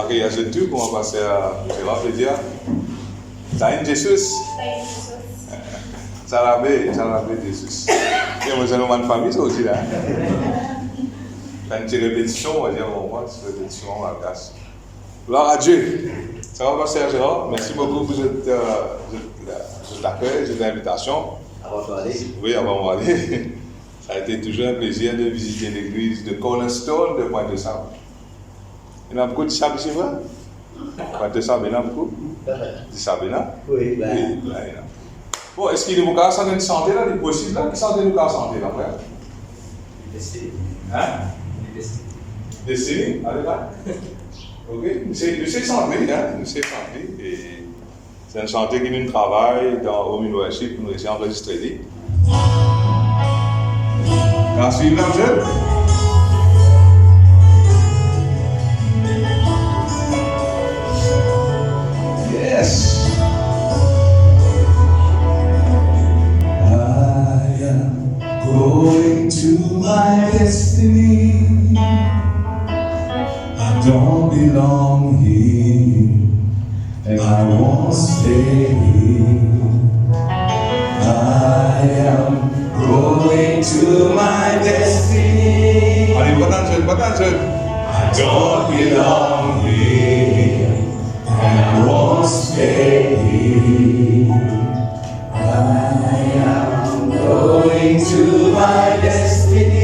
accueillir ce tour, comment passer à Gérard Pédia. T'as une Jesus? Ça l'a fait Jesus. Et moi, j'ai une famille, ça aussi là. T'as une petite répétition, on va dire, au moins, une répétition à la casse. Gloire à Dieu. Ça va, passer à Gérard? Merci beaucoup pour cet accueil, cette invitation. Avant d'aller. Oui, avant d'aller. Ça a été toujours un plaisir de visiter l'église de Cornerstone de Pointe-de-Sable. Il y en a beaucoup de sable ici, vrai? Pointe-de-Sable, il y en a beaucoup? Du sable, là? Oui, ben. Oui, il y en a. Bon, est-ce qu'il y a des cas de santé là, des possibles là? Qui sont des cas de santé là, frère? Destiné. Hein? Destiné? Allez là. Ok? Nous sommes santé, hein? Nous sommes santé. Et c'est une santé qui nous travaille dans Home Worship pour nous essayer d'enregistrer. Merci, mesdames. Yes. I am going to my destiny. I don't belong here, and I won't stay here. I am going to my destiny. Allez, potentiel. I don't belong here, and I won't stay here. I am going to my destiny.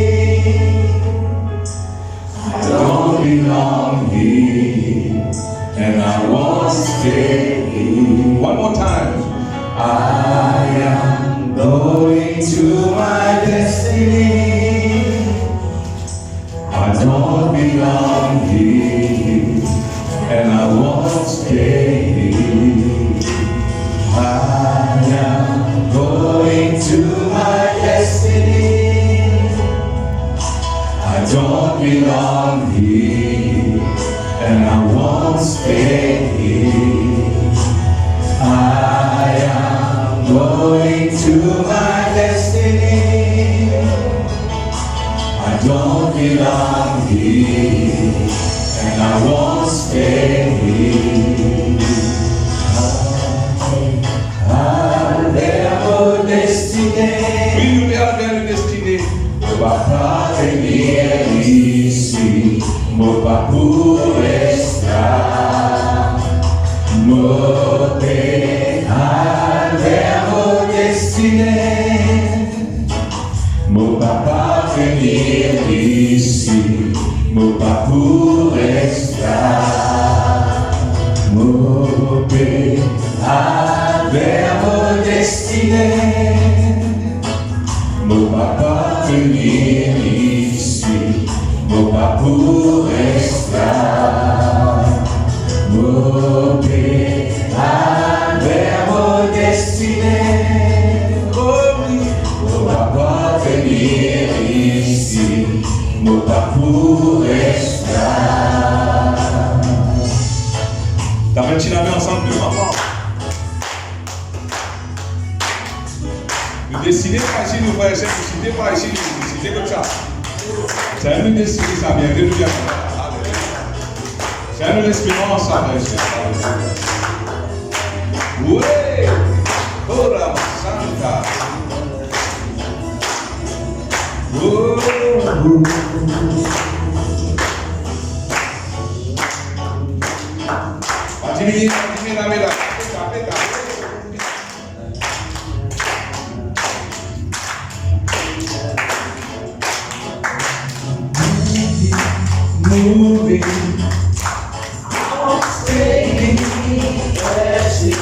I don't belong here, and I won't stay here. One more time. I am going to my destiny. I don't belong here, and I won't stay here. I am going to my destiny. I don't belong here, and I won't stay here. I am going to my destiny. I don't belong here, and I won't stay here. I am destiné. Oui, nous avons une destinée. Papa venir ici, mon parcours restera. Mon père vers mon destinée. Mon papa venir ici, mon parcours restera. Mon père vers mon destinée. Mon papa venir ici, mon parcours restera. Mon père vers mon destinée. Oh oui, mon papa venir ici, mon parcours restera. T'as fait une petite année ensemble, maman. Nous décidez pas ici, nous frères et sœurs, nous décidez pas ici, nous décidez comme ça. C'est à nous de décider ça, bien que nous bien. C'est à nous l'espérance, ça, frères et sœurs. Oui! Oh la Santa! Oh! Continue, la médaille. Moving, staying, pressing,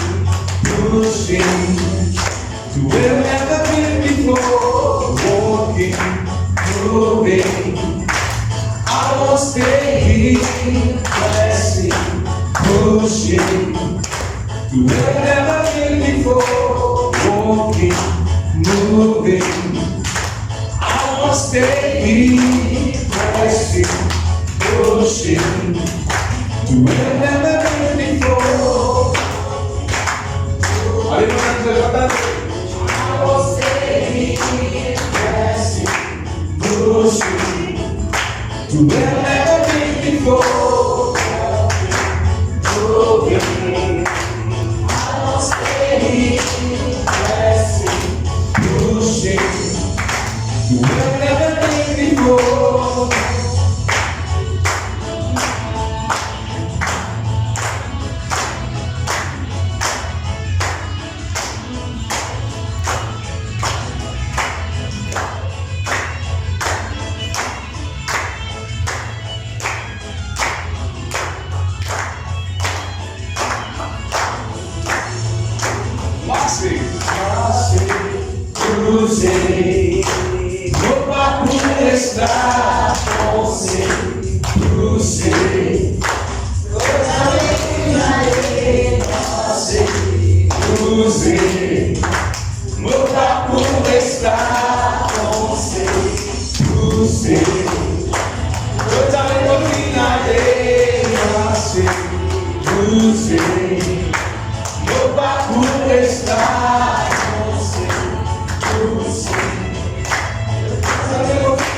pushing to where I've never been before. Walking, moving, I won't stay here, pressing, pushing to where I've never been before. Walking, moving, I won't stay here, pressing, pushing to where I've never been before. Allez, I will stay here, pressing, pushing to where I've never been before. cruising. Meu parkour está foncé, cruising. Cruising. Meu parkour está foncé, cruising. Eu também vou finalizar, cruising. Meu parkour está foncé, cruising. Eu também vou finalizar.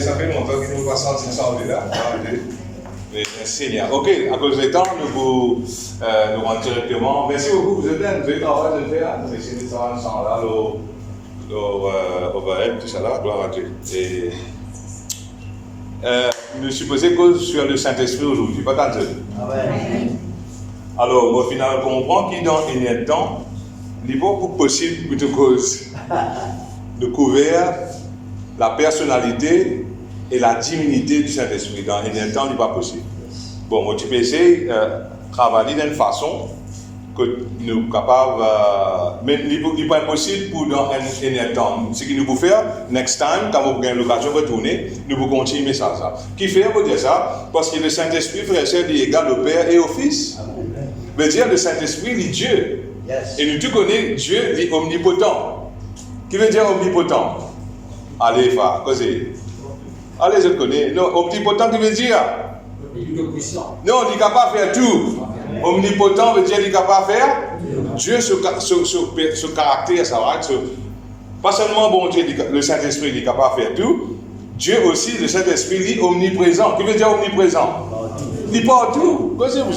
Ça fait longtemps que nous passons cette soirée là. Seigneur. Ok, à cause du temps, nous rentrons directement. Merci beaucoup, vous êtes là, vous êtes en train de le faire. C'est ça ensemble là, overhead, tout ça là, gloire à Dieu. Et nous supposons que sur le Saint-Esprit aujourd'hui, pas tant de. Alors, au final, on comprend qu'il dans un temps, il n'est pas possible pour te cause de couvrir la personnalité et la divinité du Saint-Esprit. Dans un temps, il n'est pas possible. Bon, moi, tu peux essayer de travailler d'une façon que nous sommes capables, mais il n'est pas impossible pour dans un temps. Ce que nous pouvons faire, next time, quand vous avez l'occasion de retourner, nous pouvons continuer ça. Qui fait pour dire ça? Parce que le Saint-Esprit, frère et sœur, il est égal au Père et au Fils. Veut dire le Saint-Esprit, il est Dieu. Yes. Et nous tous connaissons Dieu, il est omnipotent. Qui veut dire omnipotent? Allez, causez. Allez, je connais. Non, omnipotent, qui veut dire? Non, il est capable de faire tout. Omnipotent veut dire qu'il est capable de faire. Dieu, ce caractère, ça va être. Pas seulement bon Dieu, le Saint-Esprit, il est capable de faire tout. Dieu aussi, le Saint-Esprit, il est omniprésent. Qui veut dire omniprésent? Il est partout. Causez-vous.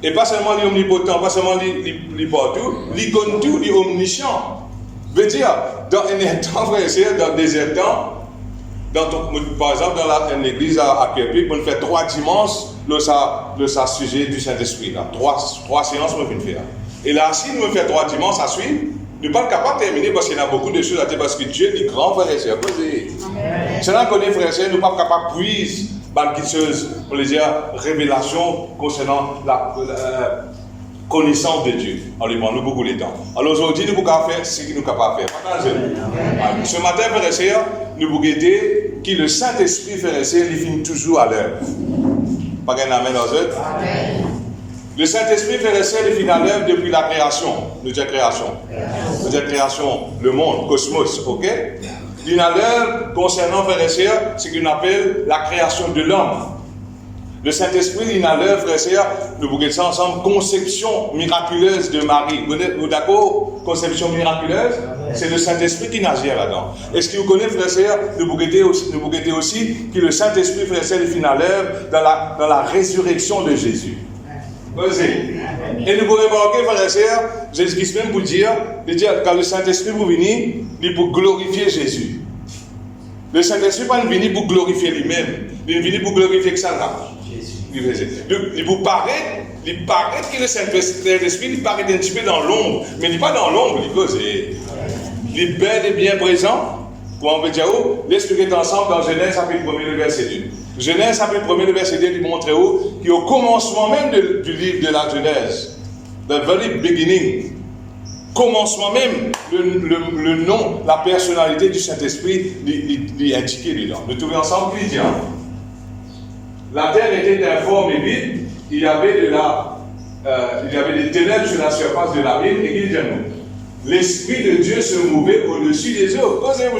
Et pas seulement il est omnipotent, pas seulement il est partout, il connaît tout, il est omniscient. Veut dire, dans un temps, frère et sœur, dans des temps, par exemple, dans l'église à Pierre-Pic, on fait 3 dimanches le sujet du Saint-Esprit. 3 séances, on peut faire. Et là, si nous faisons 3 dimanches à suivre, nous ne sommes pas capables de terminer parce qu'il y a beaucoup de choses à dire, parce que Dieu est grand, frère et sœur. Si on connaît, frère et sœur, nous ne sommes pas capables de puiser on les dire, révélation concernant la connaissance de Dieu. En lui demandant beaucoup de temps. Alors aujourd'hui, nous pouvons faire ce que nous sommes capables de faire. Ce matin, frère et sœur, nous pouvons aider que le Saint-Esprit, frère et sœur, il finit toujours à l'heure. Pas qu'un amen dans eux. Le Saint-Esprit, frère et sœur, il finit à l'heure depuis la création. Nous disons création. Nous disons création, le monde, cosmos, ok? Il y a l'heure concernant, frères et sœurs, ce qu'on appelle la création de l'homme. Le Saint-Esprit, il y a l'heure, frères et sœurs, nous pouvons ça ensemble, conception miraculeuse de Marie. Vous êtes d'accord? Conception miraculeuse, c'est le Saint-Esprit qui nagit là-dedans. Est-ce que vous connaissez, frères et sœurs, nous pouvons aider aussi que le Saint-Esprit, frères et sœurs, il y a l'heure dans la résurrection de Jésus. Et nous pouvons remarquer, frères et sœurs, Jésus-Christ même pour dire, quand le Saint-Esprit vous venir, il pour glorifier Jésus. Le Saint-Esprit n'est pas venu pour glorifier lui-même, il est venu pour glorifier que ça là. Il vous paraît que le Saint-Esprit il paraît un petit peu dans l'ombre, mais il n'est pas dans l'ombre, il est bel et bien présent. Comment on peut dire, l'expliquer ensemble dans Genèse chapitre 1er, le verset 2. Genèse chapitre 1er, le verset 2, il montre qu'au commencement même du livre de la Genèse, the very beginning, commencement même, le nom, la personnalité du Saint-Esprit est indiqué dedans. Nous trouvons ensemble qu'il dit, la terre était informe et vide, il y avait des ténèbres sur la surface de la ville, et qu'il dit l'Esprit de Dieu se mouvait au-dessus des eaux. Posez-vous.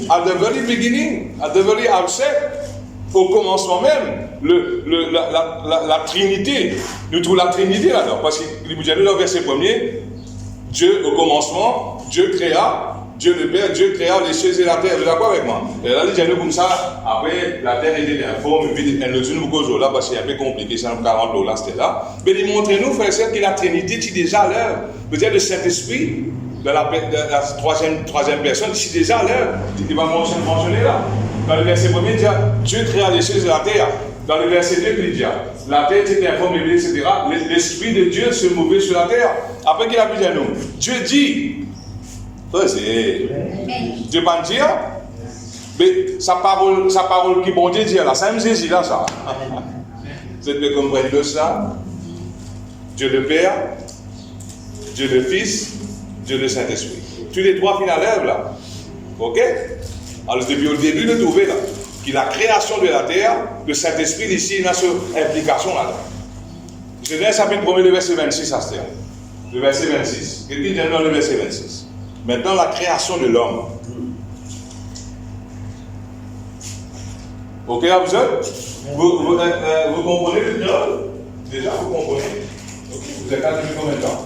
At the very beginning, at the very outset, au commencement même, la Trinité, nous trouvons la Trinité là-dedans, parce qu'il vous dit dans le verset 1er, Dieu, au commencement, Dieu créa Dieu le Père, Dieu créa les cieux et la terre. Vous êtes d'accord avec moi? Et là, il dit comme ça, après, la terre était informe, et puis elle nous dit nous là, parce que c'est un peu compliqué, c'est 40 $, là, c'était là. Mais il montre-nous, frère et sœur, que la Trinité est déjà à l'heure. Peut-être le Saint-Esprit, de la troisième personne, c'est déjà à l'heure. Il va mentionner là. Dans le verset 1er, il dit Dieu créa les cieux et la terre. Dans le verset 2, il dit la terre était informe, etc. L'Esprit de Dieu se mouvait sur la terre. Après qu'il a dit à nous, Dieu dit, Dieu va dire, mais sa parole qui bon Dieu dit là, ça me saisit là, ça. Vous êtes comprendre de ça? Dieu le Père, Dieu le Fils, Dieu le Saint-Esprit. Tous les trois finales là. Ok? Alors depuis au début de trouver là, que la création de la terre, le Saint-Esprit ici, il a cette implication là. Genèse chapitre 1, le verset 26 à ce terme. Le verset 26. Qu'est-ce qu'il dit dans le verset 26? Maintenant la création de l'homme. Ok, là vous comprenez le créole? Déjà vous comprenez? Okay. Vous êtes là depuis combien de temps?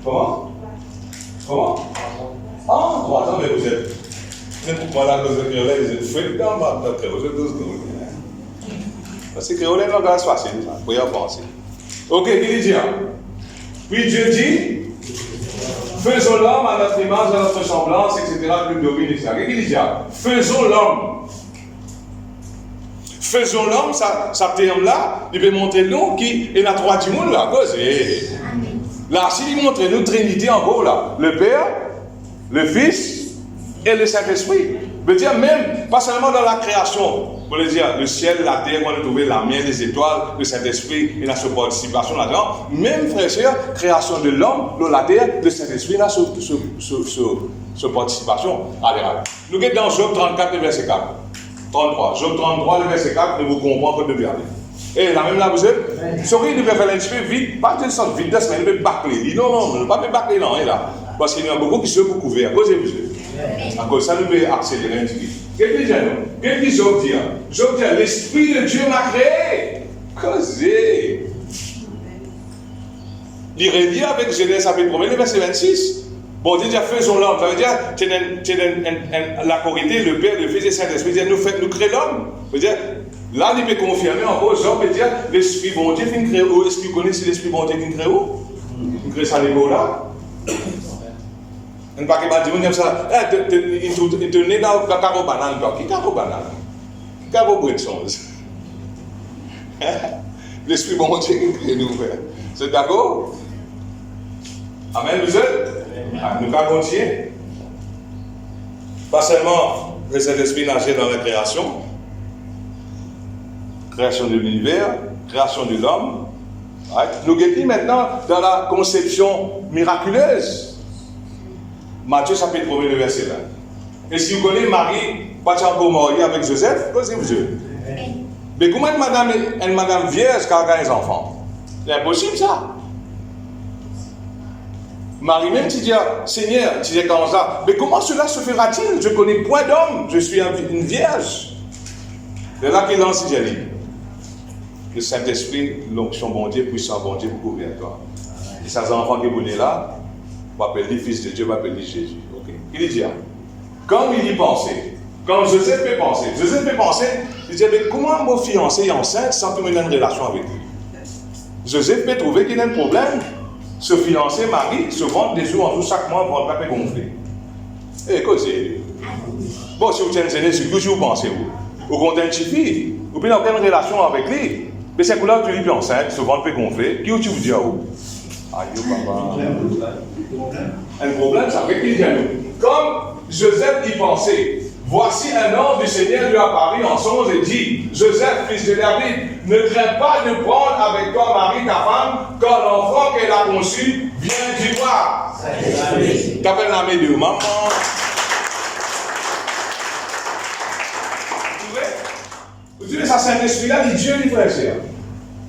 Comment? Ah, 3 ans, mais vous êtes. Voilà, vous êtes fréquents dans votre créole. Vous êtes tous créolais. Parce que créole est un langage facile, ça. Vous pouvez en penser. Ok, il dit. Puis Dieu dit faisons l'homme à notre image, à notre semblance, etc. Plus domine, etc. Qu'est-ce qu'il dit? Faisons l'homme. Faisons l'homme, ça terme-là, il veut montrer nous qu'il y a 3 du monde là. Là, s'il montre nous Trinité en gros là, le Père, le Fils et le Saint-Esprit. Veut dire même, pas seulement dans la création, vous voulez dire le ciel, la terre, on a trouvé la mer, les étoiles, le Saint-Esprit, il a sa participation là-dedans. Même frère et sœur, création de l'homme, de la terre, le Saint-Esprit, il a sa participation. Allez. Nous sommes dans Job 34, le verset 4. 33. Job 33, le verset 4, nous vous comprenons que de regarder. Et là même là, vous êtes, sorry, il devait faire un petit peu vite, pas de sorte vite, mais il devait bâcler. Non, pas bâcler, non, là. Parce qu'il y a beaucoup qui se sont couverts. À cause de vous. À cause de ça, nous devons accélérer un petit peu. Qu'est-ce que Qu'est-ce que Job dit? Job dit, l'Esprit de Dieu m'a créé. Causé. Il redit avec Genèse chapitre 1, le verset 26. Bon, Dieu dit, faisons l'homme. Ça veut dire, la Corité, le Père, le Fils et le Saint-Esprit, nous créons l'homme. Ça veut dire, là, il peut confirmer encore, Job peut dire, l'Esprit bon Dieu qui crée où? Est-ce que vous connaissez l'Esprit bon Dieu qui crée où? Il crée ça niveau là. On ne peut pas dire, on ça. Il te né dans le carreau banane. Qui carreau banane? Qui carreau bretson? L'Esprit bon Dieu qui crée nous. C'est d'accord? Amen, vous êtes? Nous allons continuer. Pas seulement le Saint-Esprit nager dans la création de l'univers, création de l'homme. Nous guettons maintenant dans la conception miraculeuse. Matthieu chapitre 1, le verset 20. Et si vous connaissez Marie, pas encore mariée avec Joseph, posez-vous Dieu. Mais comment une madame vierge qui a des enfants? C'est impossible ça. Marie-même, tu dis, Seigneur, tu dis comme ça, mais comment cela se fera-t-il? Je connais point d'homme, je suis une vierge. C'est là qu'il lance Jésus. Le Saint-Esprit, l'onction bon Dieu, puissant bon Dieu, pour couvrir toi. Et ces enfants qui sont nés là, on va appeler Fils de Dieu, on va appeler Jésus. Okay. Il dit, quand il y pensait, quand Joseph peut penser, il dit, mais comment mon fiancé est enceinte sans que je ait une relation avec lui? Joseph peut trouver qu'il y a un problème. Se fiancer, mari, se vendre des jours en jour chaque mois pour un papier gonflé. Et quoi c'est? Bon, si vous tenez un sur qui vous pensez, vous comptez une fille, vous n'avez aucune relation avec lui, mais c'est que là, tu lui enceinte, se vendre un papier gonflé, qui tu vous dis à vous? Aïe, papa. Un problème, ça fait qu'il y a nous. Comme Joseph y pensait, voici un ange du Seigneur lui apparut en songe et dit, Joseph, fils de David, ne crains pas de prendre avec toi Marie, ta femme, car l'enfant qu'elle a conçu vient du roi. T'appelles la mère de maman. Vous savez, ça Saint-Esprit-là, dit Dieu, dit frère et sœur.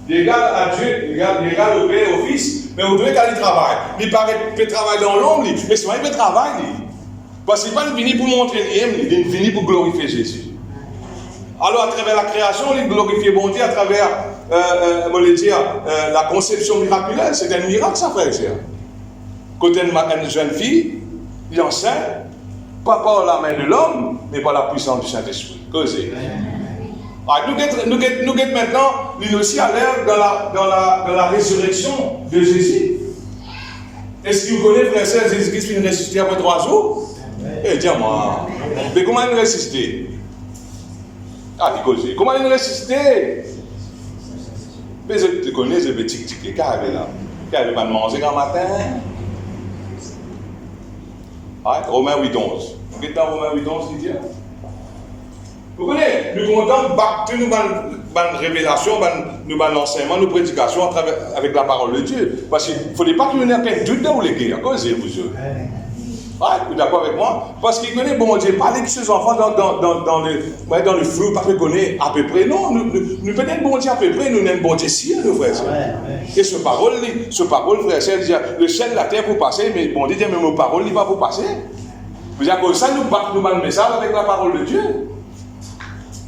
Il égale à Dieu, il égale au Père, au Fils, mais vous devez aller travailler. Il peut travailler dans l'ombre, mais souvent il peut travailler. Parce qu'il n'est pas venu pour montrer l'homme, il est venu pour glorifier Jésus. Alors, à travers la création, il glorifie bon Dieu, à travers, la conception miraculeuse. C'est un miracle, ça, frère et sœur. Quand une jeune fille, bien saint, pas par la main de l'homme, mais par la puissance du Saint-Esprit. Causez. Nous sommes maintenant, nous aussi à l'ère dans la résurrection de Jésus. Est-ce que vous connaissez, frère et sœur, Jésus-Christ qui ressuscité après 3 jours? Eh, dis-moi. Mais comment il ressuscité? Ah, causez. Comment il ressuscité? Mais je te connais, je vais tic-tic, carré là. Carré va manger quand matin. Romains 8, 11. Vous êtes dans Romains 8, 11 qui dit? Vous connaissez, nous comptons battre nous une révélation, nous l'enseignement, nos prédications avec la parole de Dieu. Parce qu'il ne faudrait pas qu'il y ait un doute dans les gars. Causez-vous. Vous êtes d'accord avec moi? Parce qu'il connaît, bon Dieu, parler de ses enfants dans le flou, pas qu'il connaît à peu près. Non, nous peut-être bon Dieu à peu près, nous n'aimons bon Dieu si, nous frères. Et ce parole, frère, c'est le ciel et la terre pour passer, mais bon Dieu, mais nos paroles, il va pour passer. Vous avez ça, nous battons le message avec la parole de Dieu.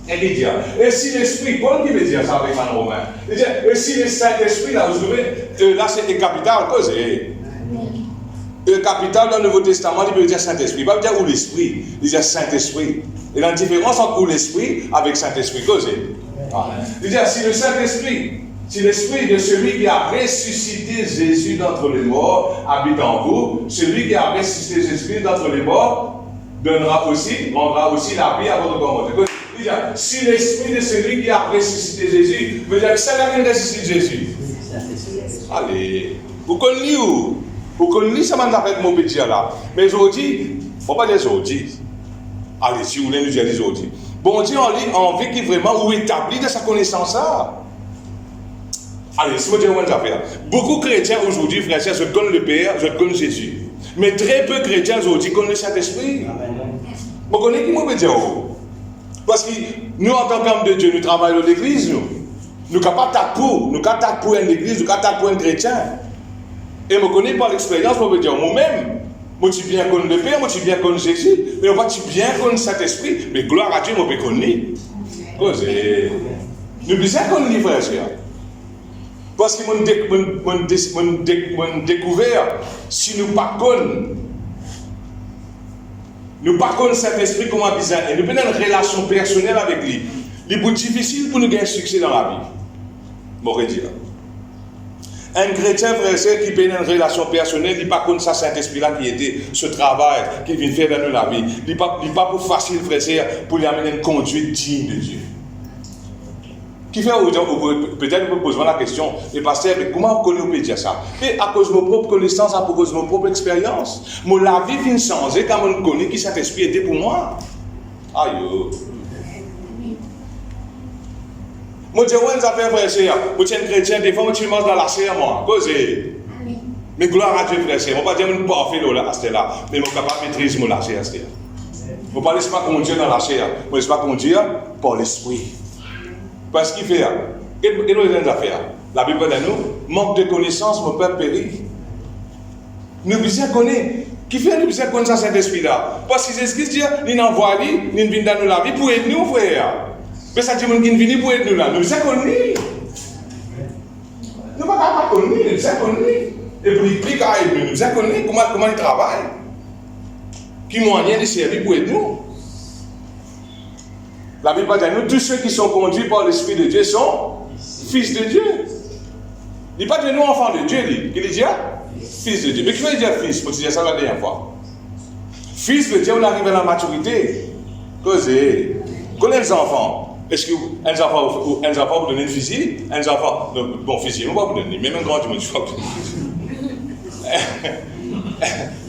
Et si l'esprit, Paul qui veut dire ça avec un Romain, et si le Saint-Esprit, là, vous savez, là c'est le capital, causé. Le capital dans le Nouveau Testament, il veut dire Saint-Esprit. Il ne va pas dire où l'Esprit, il dit Saint-Esprit. Et la différence entre où l'Esprit avec Saint-Esprit, causé. Il dit si le Saint-Esprit, si l'Esprit de celui qui a ressuscité Jésus d'entre les morts habite en vous, celui qui a ressuscité Jésus d'entre les morts rendra aussi la vie à votre corps. Si l'esprit de celui qui a ressuscité Jésus, veut dire que c'est la qui ressuscite Jésus. Allez, vous connaissez où? Vous connaissez ça m'a fait mon petit là. Mais aujourd'hui, on va pas dire aujourd'hui. Allez, si vous voulez nous dire aujourd'hui. Bon Dieu, on vit qui vraiment ou établit de sa connaissance ça. Allez, si vous dites, on va faire. Beaucoup de chrétiens aujourd'hui, frères et sœurs, je connais le Père, je connais Jésus. Mais très peu de chrétiens aujourd'hui connaissent le Saint-Esprit. Vous connaissez qui moi veut dire? Parce que nous, en tant qu'homme de Dieu, nous travaillons dans l'église, nous. Nous ne sommes pas pour une église, nous ne sommes pas pour un chrétien. Et je connais par l'expérience, je veux dire, moi-même, moi, je bien connais le Père, moi, je bien connais Jésus, mais moi, je bien connais Saint-Esprit, mais gloire à Dieu, moi, je connais. Nous besoin connaître les frères et sœurs. Parce que mon découvert, si nous ne connaissons pas Saint-Esprit comme un besoin, et nous avons une relation personnelle avec lui, il est plus difficile pour nous gagner succès dans la vie. Bon, dire. Un chrétien, frère et sœur, qui a une relation personnelle, il n'est pas comme ça, Saint-Esprit-là qui était ce travail qu'il vient faire dans la vie. Il n'est pas pour facile, frère et sœur, pour lui amener une conduite digne de Dieu. Qui fait peut-être vous poser la question, et pasteur, mais comment on peut dire ça? Et à cause de mon propre connaissance, à cause de mon propre expérience. Moi, la vie vient changer quand on connaît qui Saint-Esprit était pour moi. Aïe. Moi, je dis, ouais, ça fait frère et sœur. Moi, je suis un chrétien, des fois, moi, tu manges dans la chair, moi. Causez. Mais gloire à Dieu, frère et sœur. Je ne vais pas dire que je ne suis pas fait là, à ce là. Mais je suis capable de maîtriser mon la chair, à ce là. Je ne parle pas comme Dieu dans la chair. Je ne parle pas comme Dieu par l'esprit. Parce qu'il fait, et nous les affaires. La Bible de nous, manque de connaissance, mon peuple périt. Nous besoin connaître. Qui fait nous besoin connaître ça, cet esprit-là? Parce que Jésus-Christ dit, il envoie lui, il vient dans nous la vie pour aider nous, frère. Mais ça dit qu'il vient pour aider nous là. Nous besoin connaître. Nous ne pouvons pas connaître, nous besoin connaître. Et puis il clique à aider nous besoin connaître comment il travaille. Qui moyen de servir pour aider nous. La Bible dit, nous, tous ceux qui sont conduits par l'Esprit de Dieu sont fils de Dieu. Il n'est pas de nous enfants de Dieu, il dit fils de Dieu. Mais qui veut dire fils? Pour dire ça la dernière fois. Fils veut dire on arrive à la maturité. Causez. Connaissez les enfants. Est-ce que un enfant vous donne une fusil? Un enfant, bon, fusil, on va vous donner, même un grand du monde, je crois que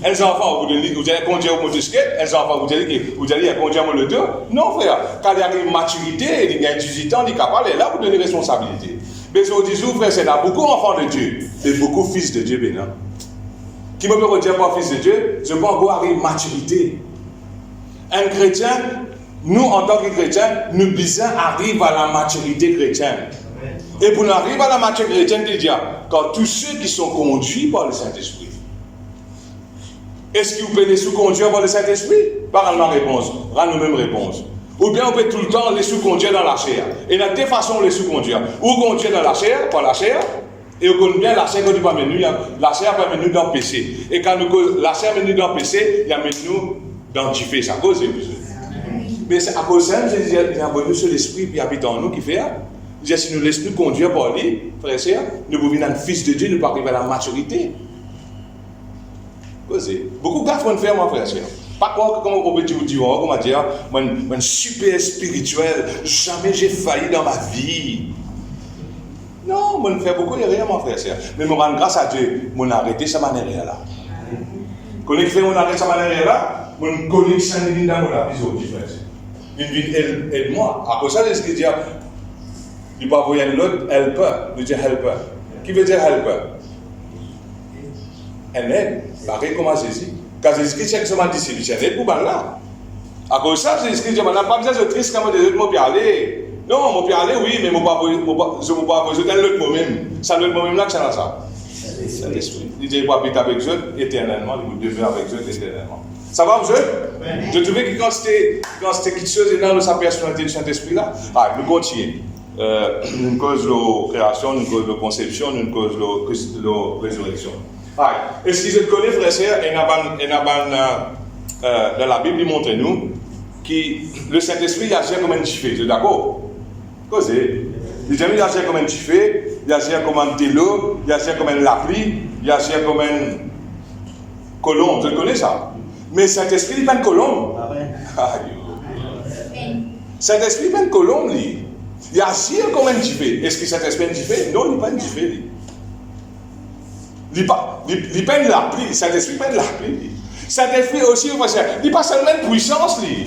un enfant, vous allez conduire au motocyclette, un enfant, vous allez conduire au moto. Non, frère, quand il y a une maturité, il y a 18 ans, il est capable, là, vous donnez responsabilité. Mais je vous dis, frère, c'est là beaucoup d'enfants de Dieu, et beaucoup de fils de Dieu, maintenant. Qui me peut dire pas fils de Dieu? Je peux encore arriver à une maturité. Un chrétien, nous, en tant que chrétiens, nous besoin arriver à la maturité chrétienne. Et pour nous arriver à la maturité chrétienne, il dit, quand tous ceux qui sont conduits par le Saint-Esprit. Est-ce que vous pouvez les sous-conduire par le Saint-Esprit? Par la réponse, rendre nous-mêmes réponse. Ou bien on peut tout le temps les sous-conduire dans la chair. Et il y a deux façons de les sous-conduire. Ou conduire dans la chair, par la chair, Et on connaît bien la chair que nous pas mener, la chair pas mener dans le péché. Et quand nous la chair mener dans le péché, il y a nous dans le fait ça cause. Mais c'est à cause de ça, il y a venu sur l'esprit qui habite en nous qui fait. Si nous laissons nous conduire par lui, frère et sœur, nous pouvons devenir un fils de Dieu, nous pouvons arriver à la maturité. Beaucoup de gars font faire, mon frère et sœur. Pas quoi, comme on peut dire, comment dire, un super spirituel, jamais j'ai failli dans ma vie. Non, je fais beaucoup d'erreurs, mon frère et sœur. Mais je rends grâce à Dieu, je arrêté cette manière-là. Quand je fais mon arrêt cette manière-là, je connexion dans mon vie aujourd'hui, frère et sœur. Une vie aide-moi. À cause de ça, ce qu'il dit, il peut avoir l'autre helper, il dit helper. Qui veut dire helper? Un aide, pareil comme Jésus. Quand Jésus-Christ est seulement disciple, il aide pour là. À cause de ça, Jésus-Christ dit, on n'a pas besoin de triste comme des autres mots pour aller. Non, mon père aller, oui, mais je ne peux pas besoin d'un autre moi-même. C'est l'autre moi-même là que c'est ça. C'est l'esprit. Il dit, il va habiter avec eux éternellement, il va demeurer avec eux éternellement. Ça va, vous êtes? Je trouvais que quand c'était quelque chose dans sa personnalité du Saint-Esprit là, nous continuons. Une cause de la création, une cause de la conception, une cause de la résurrection. Est-ce que vous connaissez, frère et sœur, dans la Bible, il montre nous que le Saint-Esprit agit comme un chiffre, vous êtes d'accord? Causez. Il agit comme un chiffre, il agit comme un télo, il agit comme un lapli, il agit comme un colombe, vous connaissez ça? Mais Saint-Esprit, il n'est pas une colombe. Saint-Esprit, il n'est pas une colombe, lui. Il agit comme un chiffre. Est-ce que Saint-Esprit est un chiffre? Non, il n'est pas un chiffre. Il n'est pas une lapli. Saint-Esprit n'est pas une lapli. Saint-Esprit aussi, il n'est pas seulement une puissance, lui.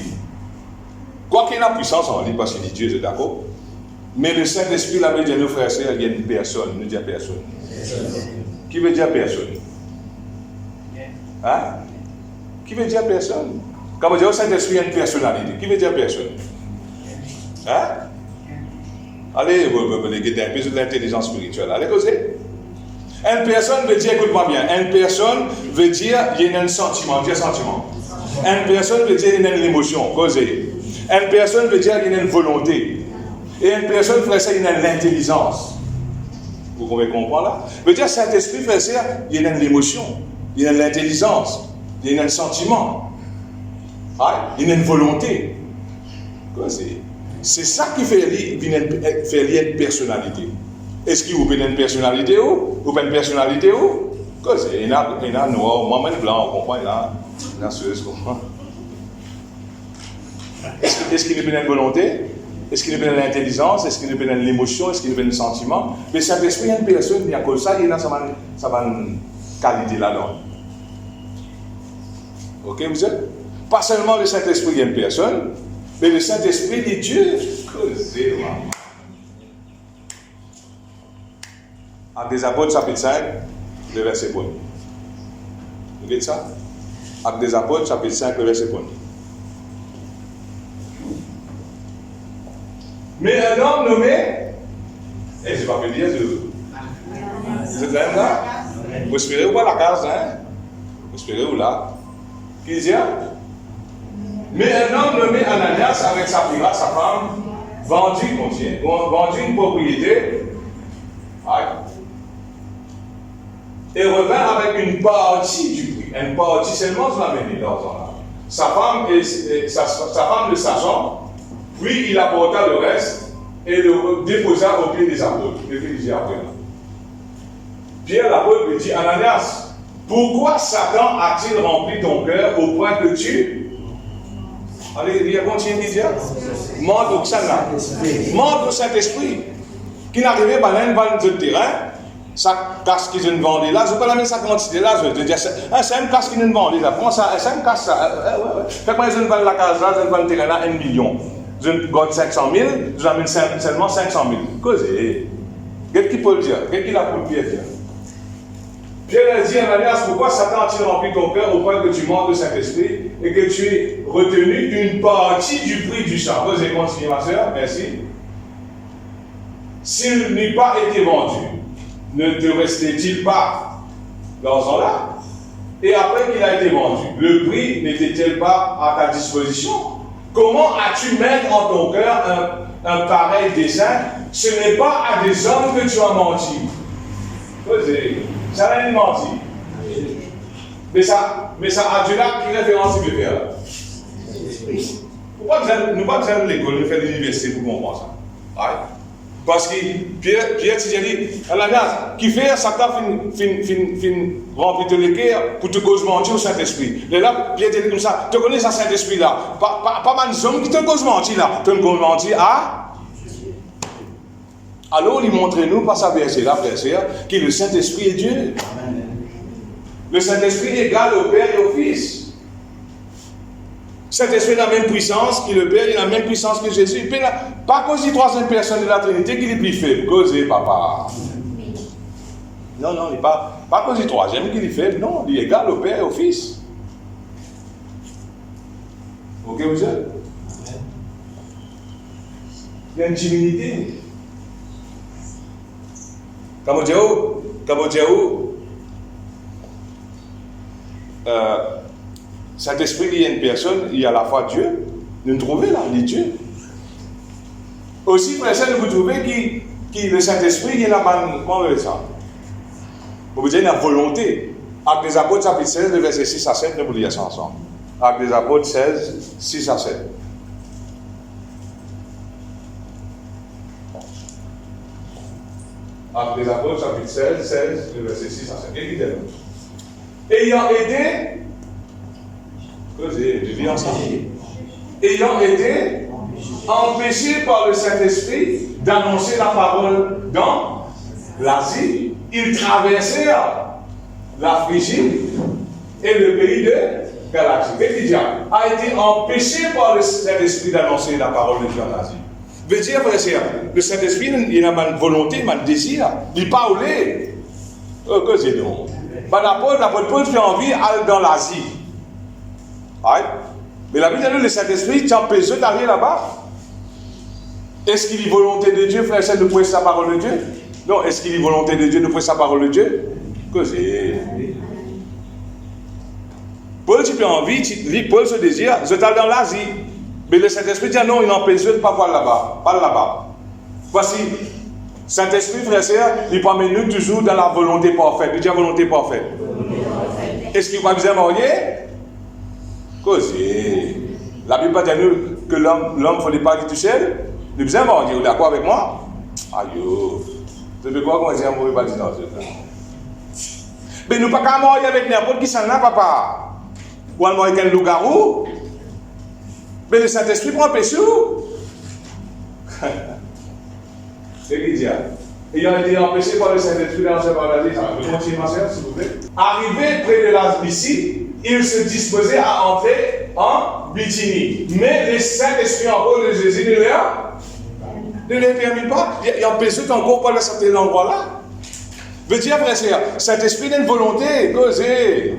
Quoi qu'il y ait une puissance en lui, parce qu'il dit Dieu, c'est d'accord. Mais le Saint-Esprit, là, veut dire, nos frères et sœurs, il y a une personne. Nous disons personne. Qui veut dire personne? Hein? Qui veut dire personne? Quand on dit au Saint-Esprit, il y a une personnalité. Qui veut dire personne? Hein? Allez, vous les un peu sur l'intelligence spirituelle. Allez, causer. Une personne veut dire, écoute-moi bien, une personne veut dire, il y a un sentiment, dire sentiment. Une personne veut dire, il y a une émotion, causer. Une personne veut dire, il y a une volonté. Et une personne, frère, il y a l'intelligence. Vous pouvez comprendre là? Veut dire, Saint-Esprit, frère, il y a une émotion, il y a l'intelligence, il y a un sentiment, il y a une volonté. C'est ça qui fait lier une personnalité. Est-ce qu'il vous avez une personnalité ou vous avez une personnalité ou? Il y a noir, moi-même blanc, on comprend, il y a suisse, comprend. Est-ce qu'il y a une volonté? Est-ce qu'il y a une intelligence? Est-ce qu'il y a une émotion? Est-ce qu'il y a un sentiment? Mais Saint-Esprit, il y a une personne, mais à cause de ça, il y a une qualité là-dedans. Ok, vous êtes? Pas seulement le Saint-Esprit, il y a une personne, mais le Saint-Esprit est Dieu. Actes des Apôtres, chapitre 5, le verset 1. Vous voyez ça? Actes des Apôtres, chapitre 5, le verset 1. Mais un homme nommé, je ne vais pas me dire, vous êtes là? Vous espérez ou pas la case, hein? Vous espérez où là? Qui dit? Mais un homme nommé Ananias, avec sa femme, vendu une propriété, et revint avec une partie du prix. Une partie seulement sur la menée d'argent. Sa femme le sachant, puis il apporta le reste et le déposa au pied des apôtres. Pierre l'apôtre lui dit, Ananias, pourquoi Satan a-t-il rempli ton cœur au point que tu... Allez, il y a continué de dire, monte au Saint-Esprit, qui n'arrivait pas à une vente de terrain, ça casse qui ne vendait là, je ne peux pas la mettre sa quantité là, je vais te dire, c'est un casse qui ne vendait là, prends ça, c'est un casse ça, fait que moi je ne vends la case là, je ne vends le terrain là, 1 million. Je gagne 500 000, je amène seulement 500 000. Causez. Qu'est-ce qu'il peut le dire? Qu'est-ce qu'il a pour Pierre dire? Pierre a dit à Ananias, pourquoi Satan a-t-il rempli ton cœur au point que tu manques de Saint-Esprit et que tu aies retenu une partie du prix du champ? Vous avez continué, ma soeur? Merci. S'il n'eût pas été vendu, ne te restait-il pas l'argent là? Et après qu'il a été vendu, le prix n'était-il pas à ta disposition? Comment as-tu mettre en ton cœur un pareil dessein? Ce n'est pas à des hommes que tu as menti. Ça n'a rien menti. Mais ça a Dieu là qui référence il veut faire. Pourquoi nous pas besoin de l'école, nous faire l'université pour comprendre ça? Ouais. Parce que Pierre dit, à la base, qui fait ça remplir de l'équerre pour te cause mentir au Saint-Esprit. Et là, Pierre dit comme ça, tu connais ça Saint-Esprit là. Pas mal d'hommes qui te cause mentir là. Tu te cause mentir à. Alors, il montre-nous par sa verset là, frère et sœur, que le Saint-Esprit est Dieu. Le Saint-Esprit est égal au Père et au Fils. Saint-Esprit a la même puissance que le Père, il a la même puissance que Jésus. Pas à cause de la troisième personne de la Trinité qu'il est plus faible. Causez, papa. Non, il n'est pas à cause du troisième qu'il est faible. Non, il est égal au Père et au Fils. Ok, vous êtes? Il y a une divinité. Kamodjao, Saint-Esprit, il y a une personne, il y a à la fois Dieu, nous trouvons là, il est Dieu. Aussi, frère, vous trouvez que le Saint-Esprit, il y a comment on veut ça? Vous dire, il y a une volonté. Avec les apôtres, chapitre 16, verset 6 à 7, nous vous lire ça ensemble. Avec les apôtres 16, 6 à 7. Avec les apôtres, chapitre 16, verset 6 à 7. Évidemment. Ayant été empêché par le Saint-Esprit d'annoncer la parole dans l'Asie, ils traversèrent la Phrygie et le pays de Galatie. A été empêché par le Saint-Esprit d'annoncer la parole de Dieu en Asie. Veut dire, frère et sœur, le Saint-Esprit, il a une volonté, il a un désir, il parle. Que c'est donc? L'apôtre Paul fait envie d'aller dans l'Asie. Ouais. Mais la Bible dit le Saint-Esprit, tu as besoin d'aller là-bas. Est-ce qu'il est volonté de Dieu, frère et sœur, de prêcher sa parole de Dieu? Non, est-ce qu'il est volonté de Dieu de prêcher sa parole de Dieu? Que c'est. Paul, tu as envie, Paul se désire, je t'allais dans l'Asie. Mais le Saint-Esprit dit non, il n'en besoin de pas voir là-bas. Pas là-bas. Voici. Saint-Esprit, frère et sœur, il promène nous toujours dans la volonté parfaite. Il dit la volonté parfaite. Est-ce qu'il va besoin de marier? Causez. La Bible dit que l'homme ne faut pas aller tout seul. Il a besoin de marier. Vous êtes d'accord avec moi? Aïe. Tu veux quoi qu'on dise un mauvais pas dire dans ce cas? Mais nous ne pouvons pas marier avec n'importe qui s'en a, papa. Ou alors avec un loup-garou. Mais le Saint-Esprit prend péché. C'est ce qu'il dit. Ayant été empêché par le Saint-Esprit dans ce paradis, vous continuez ma soeur, s'il vous plaît. Arrivé près de la Mysie, il se disposait à entrer en Bithynie. Mais le Saint-Esprit encore de Jésus ne les permet pas. Il empêche encore pas de cet endroit-là. Veut dire, frère et sœur, Saint-Esprit a une volonté, causée.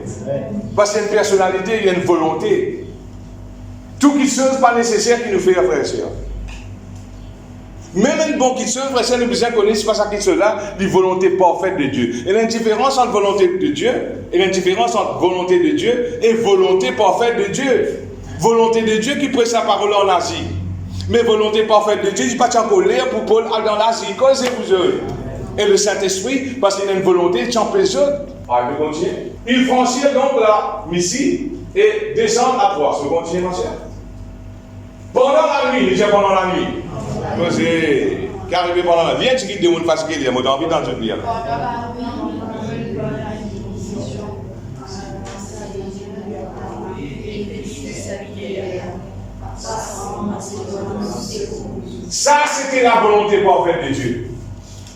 Parce qu'il y a une personnalité, il y a une volonté. Tout qui chose pas nécessaire qui nous fait, frère et sœur. Même un bon qui se frère, c'est le besoin de connaître, c'est pas ça qui se là, la volonté parfaite de Dieu. Et la différence entre volonté de Dieu, et la différence entre volonté de Dieu et volonté parfaite de Dieu. Volonté de Dieu qui prêche sa parole en Asie. Mais volonté parfaite de Dieu, il n'y a pas de colère pour Paul aller dans l'Asie. Causez-vous eux. Et le Saint-Esprit, parce qu'il a une volonté, il empêche eux. Allez, je continue. Il franchit donc la Mysie et descend à Troie. Je continue, ma chère. Pendant la nuit, il dit pendant la nuit. C'est qui arrive pendant la nuit. Viens, tu quittes de monde fatigué, il y a mon envie d'entendre dire. Ça, c'était la volonté parfaite de Dieu.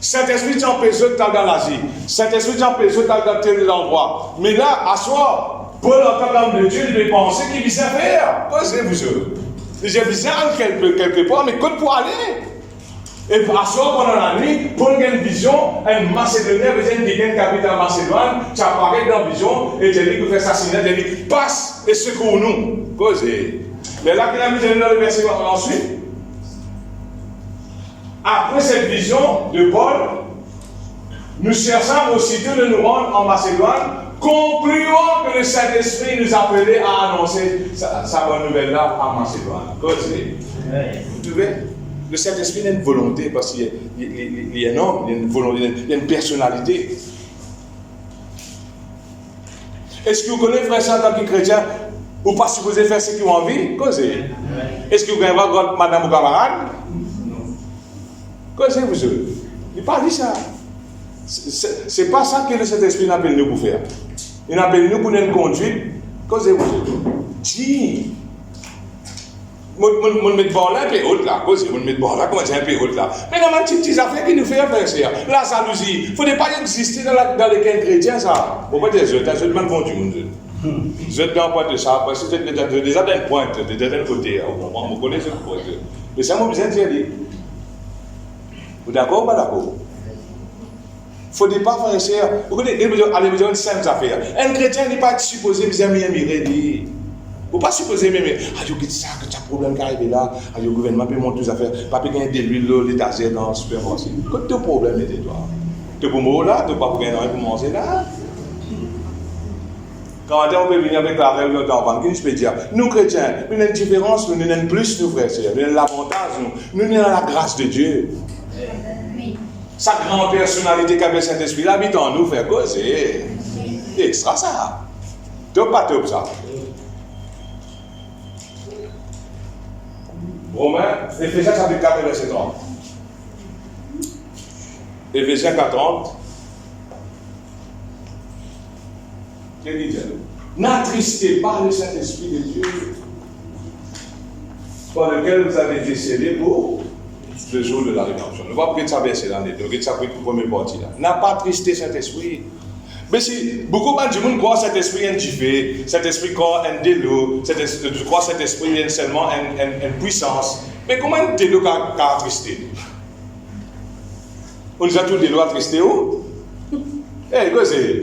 Saint-Esprit t'empêche d'aller dans l'Asie. Saint-Esprit t'empêche d'aller dans tel endroit. Mais là, à soi, Paul, en tant qu'homme de Dieu, il devait penser qu'il visait faire. Posez-vous eux. J'ai visé quelque part, mais que pour aller. Et à soi, pendant la nuit, Paul a une vision, un Macédonien, un capitaine Macédoine, tu apparais dans la vision, et tu dis que fait assassiner, tu dis, passe et secours-nous. Posez. Mais là, qu'il a mis dans le verset ensuite. Après cette vision de Paul, nous cherchons aussitôt de nous rendre en Macédoine, concluant que le Saint-Esprit nous appelait à annoncer sa bonne nouvelle-là en Macédoine. Vous trouvez? Le Saint-Esprit a une volonté, parce qu'il y a un homme, il y a une volonté, il y a une personnalité. Est-ce que vous connaissez frère en tant que chrétien, ou pas supposé faire ce qu'ils ont envie? Causez. Est-ce que vous avez voir madame ou camarade? Causez vous autres. Il n'a pas dit ça. C'est pas ça que le Saint-Esprit appelle nous pour faire. Il appelle nous pour nous conduire. Causez vous autres. Dis. Mon met bon là, puis autre là. Causez, mon met bon là, comment dire un peu autre là. Mais dans ma petite affaire qui nous fait faire ça. La jalousie. Il ne faudrait pas exister dans les camps chrétiens, ça. Pourquoi dire je t'ai demandé conduire, mon Dieu. Je ne dois pas de ça, parce que c'est déjà d'un point, déjà d'un côté. On connaît ce point. Mais ça m'a besoin de dire. Vous d'accord ou pas d'accord? Il ne faudrait pas faire ça. Vous connaissez, il y a une simple affaire. Un chrétien n'est pas supposé bien mirer. Il ne faut pas supposer même, il y a ça, que tu as un problème qui arrive là, le gouvernement peut monter les affaires, pas peut gagner de l'huile, l'étagère dans le supermarché. Quand tu as un problème, toi. Tu as pour moi là, tu n'as pas pour gagner pour manger là. Quand on peut venir avec la règle d'enfant, qu'est-ce que je peux dire? Nous chrétiens, nous avons une différence, nous avons plus, nous frères, nous avons l'avantage, nous avons la grâce de Dieu. Sa grande personnalité qu'a le Saint-Esprit, il habite en nous, frère, c'est extra ça. Tu n'as pas top ça. Romains, Éphésiens chapitre 4, verset 30. Éphésiens 4, 30. Qu'est-ce qu'il dit? N'attristez pas le Saint-Esprit de Dieu, par lequel vous avez été scellés pour le jour de la rédemption. On va prendre ça verset là, on va ça pour la première partie là. N'a pas attristé Saint-Esprit. Mais si beaucoup de gens croient que cet esprit est différé, cet esprit croit un délo, croit cet esprit est seulement une puissance. Mais comment un délo qu'a attristé? On nous a tout délo attristé où? Eh, quoi c'est?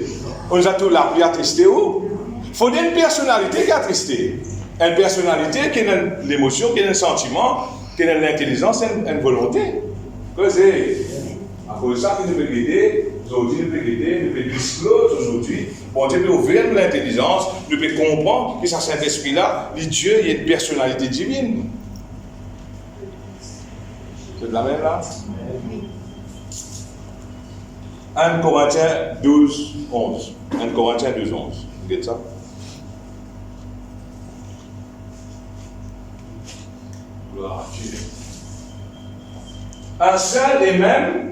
On nous a tout la pluie attristé où? Il faut une personnalité qui a attristé. Une personnalité qui a l'émotion, qui a un sentiment, qui a l'intelligence, une volonté. Quoi c'est? À cause de ça, nous devons aider. Aujourd'hui, nous pouvons aider, nous pouvons disclose aujourd'hui. Bon, Dieu peut ouvrir l'intelligence, nous pouvons comprendre que ce Saint-Esprit-là, Dieu, il y a une personnalité divine. C'est de la même là? 1 Corinthiens 12, 11. 1 Corinthiens 12, 11. Vous voyez ça? Gloire à Dieu. Un seul et même.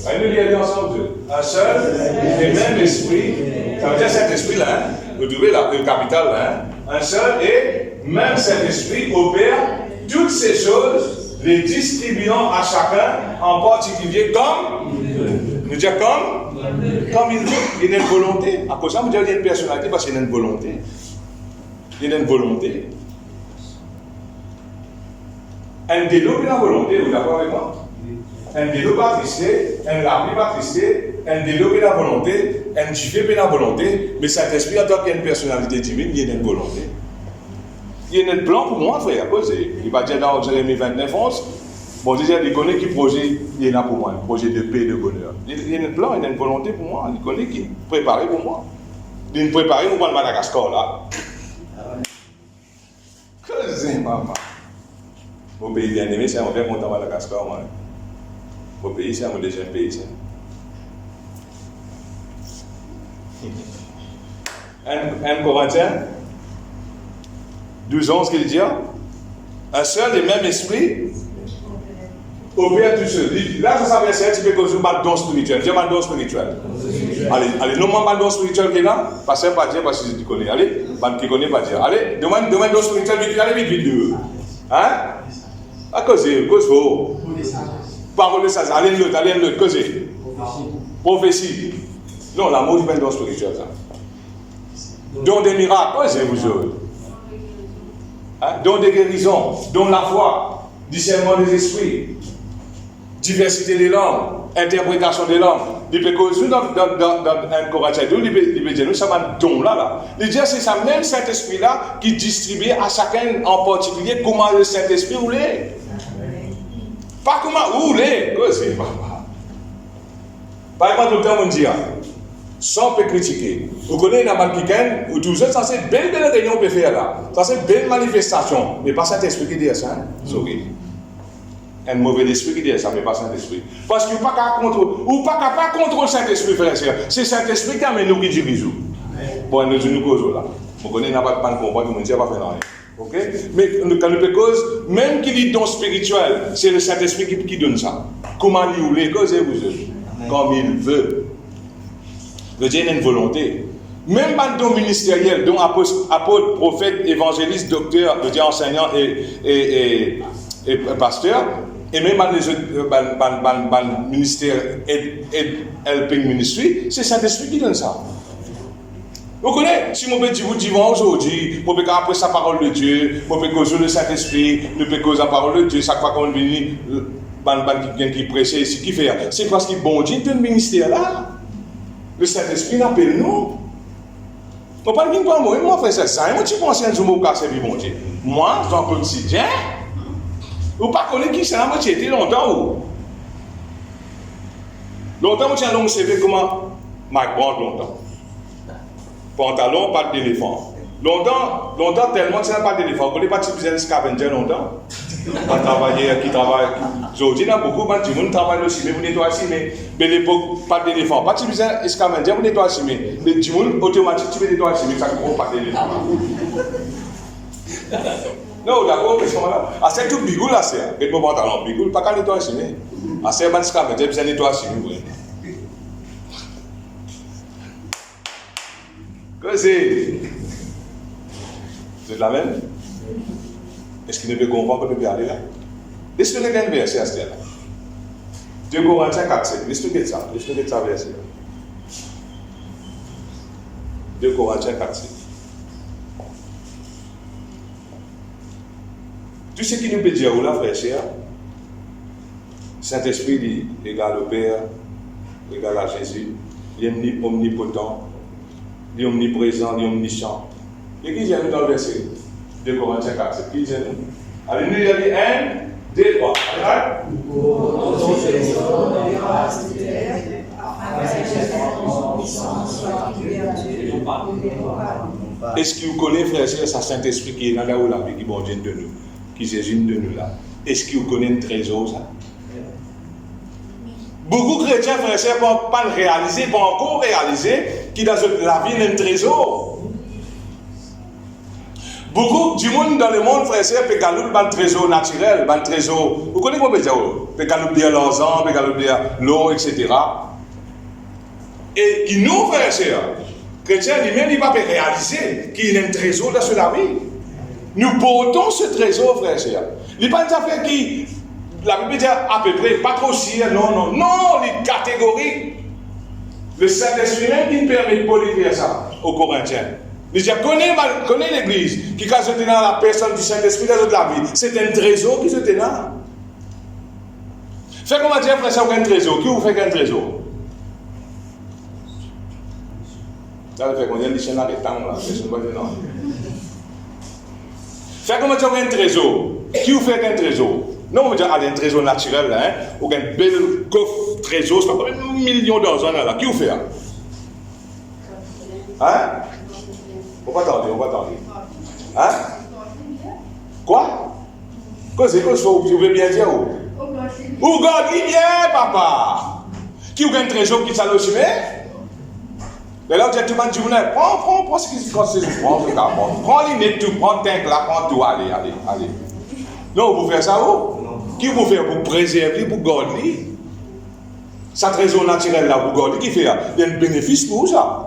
Nous lisons ensemble. Un seul et même esprit. Ça veut dire cet esprit-là, hein? Vous trouvez le capital là. Hein? Un seul et même cet esprit opère toutes ces choses, les distribuant à chacun en particulier comme. Nous disons comme il veut. Il y a une volonté. À cause de ça, nous disons qu'il y a une personnalité parce qu'il y a une volonté. Il y a une volonté. Un délo de la volonté, vous êtes d'accord avec moi? Un délo pas tristé, un lapis pas tristé, un délo de la volonté, un jiffé de la volonté, mais cet esprit, en tant qu'il y a une personnalité divine, il y a une volonté. Il y a un plan pour moi, frère. Il va dire dans Jérémie 29, 11, bon, déjà, il connaît qui projet il y en a pour moi, un projet de paix et de bonheur. Il y a un plan, il y a une volonté pour moi, il connaît qui préparé pour moi. Il me prépare pour moi le Madagascar là. Que c'est, maman. Mon pays bien aimé, c'est un bien content à Madagascar, moi. Mon pays, c'est un deuxième pays. 1 Corinthiens 12, 11, qu'il dit, un seul et même esprit opère tout seul. Là, ça veut dire un petit peu comme un don spirituel. Dis un don spirituel. Allez, non, un don spirituel qui est là, pas ça, pas dire, parce que tu connais. Allez, qui connaît, pas dire. Allez, demande don spirituel, allez, vite. Hein? À causer, cause faux. Parole de ça, allez l'autre, causer. Prophétie. Non, l'amour du don spirituel, ça. Don des miracles, causez vous autres. Hein? Don des guérisons, don de la foi, discernement des esprits, diversité des langues, interprétation des langues. Il peut causer dans un Corinthiens 12, il peut dire nous, ça va don là. Il dit c'est ça même Saint-Esprit-là qui distribue à chacun en particulier comment le Saint-Esprit roule. Pas comment roule, causez. Par exemple, tout le temps, on dit, sans peut critiquer. Vous connaissez la Malpicaine, où tous êtes censés belle réunion on peut faire là. Ça c'est belle manifestation. Mais pas Saint-Esprit qui dit ça. Hein? Sorry. Un mauvais esprit qui dit ça, mais pas Saint-Esprit. Parce que vous ne pouvez pas contrôler Saint-Esprit, frère et sœur. C'est Saint-Esprit qui amène nous qui dirige. Bon, nous causons là. On connaît, n'a pas de combat, nous ne pas faire rien. Ok? Mais quand nous cause, même qu'il y ait don spirituel, c'est le Saint-Esprit qui donne ça. Comment il voulait causer vous comme il veut. Le Dieu a une volonté. Même dans le don ministériel, dont apôtre, prophète, évangéliste, docteur, le Dieu enseignant et pasteur, et même dans le ministère helping ministry, c'est Saint-Esprit qui donne ça. Vous connaissez, si je peux dire aujourd'hui, je peux après sa parole de Dieu, je peux causer le Saint-Esprit, je peux causer la parole de Dieu, chaque fois qu'on vient qui prêche ici, qui fait, c'est parce qu'il bon Dieu donne le ministère là. Le Saint-Esprit n'appelle nous. On parle de moi, frère, c'est ça. Moi, tu penses à un jour où je servir mon Dieu. Moi, Jean-Claude Sidien, vous ne connaissez pas qui c'est là, moi, tu étais longtemps. Longtemps, moi, tu as un long CV comment Mike Bond, longtemps. Pantalon, pas d'éléphant. Longtemps, tellement que ça n'a pas d'éléphant. Vous connaissez pas de business scavenger longtemps? On travaille, qui travaille. Aujourd'hui, il y a beaucoup de gens qui travaillent aussi, mais vous nettoyez aussi, mais l'époque, pas d'éléphant. Pas de business scavenger, vous nettoyez aussi, mais les gens automatiques, tu veux nettoyer aussi, mais ça ne compte pas d'éléphant. Non, d'accord, mais là. Ah, c'est tout bigou là, c'est. Et mon pantalon, bigou, pas qu'à nettoyer aussi, mais. Ah, c'est un scavenger, vous nettoyer aussi, vous voyez. Que c'est? Vous êtes la même? Est-ce qu'il ne peut comprendre que nous peut aller là? Laisse-nous regarder un verset à ce là. 2 Corinthiens 4, laisse-nous regarder ça. Laisse-nous regarder ça verset. 2 Corinthiens 4. Tout ce qui nous peut dire là, frère, cher, Saint-Esprit dit égal au Père, égal à Jésus, il est omnipotent. Il est omniprésent, il est omniscient. Et qui vient nous dans le verset 2 Corinthiens 4? C'est qui vient nous? Allez, nous, il y a dit 1, 2, 3. Est-ce que vous connaissez, frère et sœur, sa Saint-Esprit qui est là où la vie, qui est bon Dieu de nous, qui est Jésus de nous là? Est-ce que vous connaissez un trésor, ça? Beaucoup de chrétiens, frères et sœurs, ne peuvent pas le réaliser, pas encore réaliser, qui dans la vie est un trésor. Beaucoup du monde dans le monde, frères et sœurs, peut gagner un trésor naturel, un trésor. Vous connaissez comment dire? Peut gagner l'argent, peut gagner l'eau, etc. Et qui nous, frères et sœurs, chrétiens, lui-même, il ne peut pas réaliser qu'il y a un trésor dans la vie. Nous portons ce trésor, frères et sœurs. Il n'y a pas une affaire qui. La Bible dit à peu près, pas trop si, non, les catégories. Le Saint-Esprit même qui permet de polir ça aux Corinthiens. Il dit, connais l'Église, qui quand se tenait dans la personne du Saint-Esprit dans la vie, c'est un trésor qui se tenait là. Fait comment dire, frère, ça un trésor. Qui vous fait un trésor? Là, le fait qu'on a dit, c'est là, les temps, là, c'est pas non. Fait comment dire un trésor? Qui vous fait un trésor? Non, on veut dire, un trésor naturel, là, ou un bel coffre trésor, c'est pas comme un million d'argent là. Qui vous fait? Hein? On va attendre. Hein? Quoi? Qu'est-ce que vous pouvez bien dire? Ou gardez bien, papa! Qui vous a un trésor qui s'alloue sur mais là, tout le monde dit, prends ce qui se passe, prends les nets, tout, prends le tank là, prends tout, allez. Non, vous faites ça où? Qui vous fait pour préserver, pour garder? Ça trésor naturel là, pour garder, qui fait là? Il y a un bénéfice pour ça.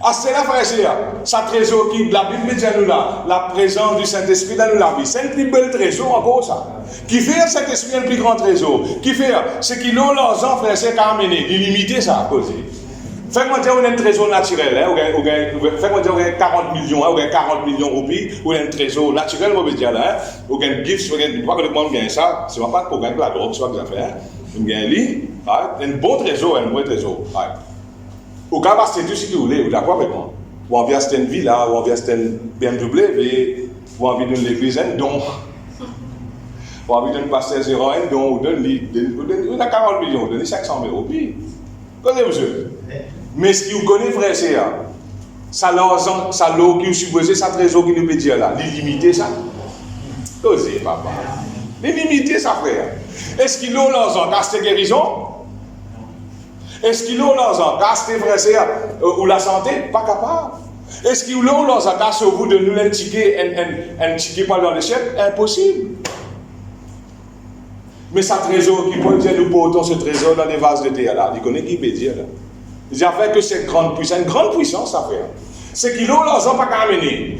Ah, c'est là, frère et sœur, ça trésor qui, la Bible dit à nous là, la présence du Saint-Esprit dans nous la vie. C'est un plus bel trésor encore ça. Qui fait le Saint-Esprit un plus grand trésor? Qui fait, c'est qu'il a l'argent, frère et sœur, qu'à amener, illimité ça à causer. Faites-moi dire qu'on a un trésor naturel, faites-moi dire qu'on a 40 millions, on a 40 millions de roupies, on a un trésor naturel, on va dire là, on a un gift, on a un monde gagne ça, c'est pas pour gagner la drogue, c'est pas que ça fait, on gagne lui, un bon trésor, un bon trésor. Au cas où c'est tout ce que vous voulez, vous d'accord avec moi? Ou envie d'acheter une villa, ou envie d'acheter une BMW, ou envie d'une église, un don. Ou envie d'un pasteur zéro, un don, ou d'un lit, on a 40 millions, on donne 500 000 roupies. Connaissez-vous, monsieur? Mais ce qui vous connaît, frère et sœur, ça l'eau qui vous supposez, ça trésor qui nous peut dire là, l'illimité ça. Osez, papa. L'illimité ça, frère. Est-ce qu'il a l'argent car c'est guérison? Est-ce qu'il a l'argent casse tes frères ou la santé? Pas capable. Est-ce qu'il a l'argent casse au bout de nous un ticket pas dans l'échec? Impossible. Mais sa trésor qui peut dire nous portons ce trésor dans des vases de terre là. Il connaît qui peut dire là. Il a fait que c'est une grande puissance à faire. C'est qu'il a l'argent pas qu'à amener.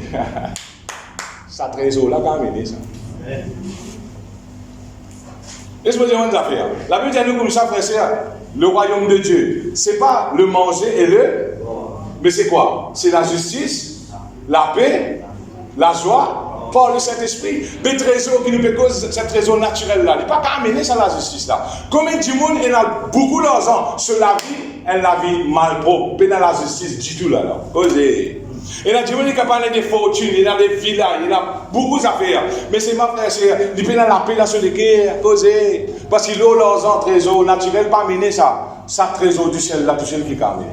Sa trésor là qu'à amener ça. Est-ce que vous avez une affaire? La Bible dit nous comme ça, frère, c'est le royaume de Dieu. C'est pas le manger et le. Mais c'est quoi? C'est la justice, la paix, la joie, par le Saint-Esprit. Les trésors qui nous peut causer ce trésor naturel là. Il n'est pas qu'à amener ça la justice là. Combien de monde il a beaucoup d'argent sur la vie, elle la vie mal propre. Mais dans la justice du tout là. Causez. Il a dit, il a parlé des fortunes, il a des villas, il a beaucoup d'affaires. Mais c'est ma frère, il peut dans la paix dans ce guerre, causer. Parce qu'il a l'argent, trésor naturel, pas mener ça. Ça, trésor du ciel, là, tout seul qui est amené.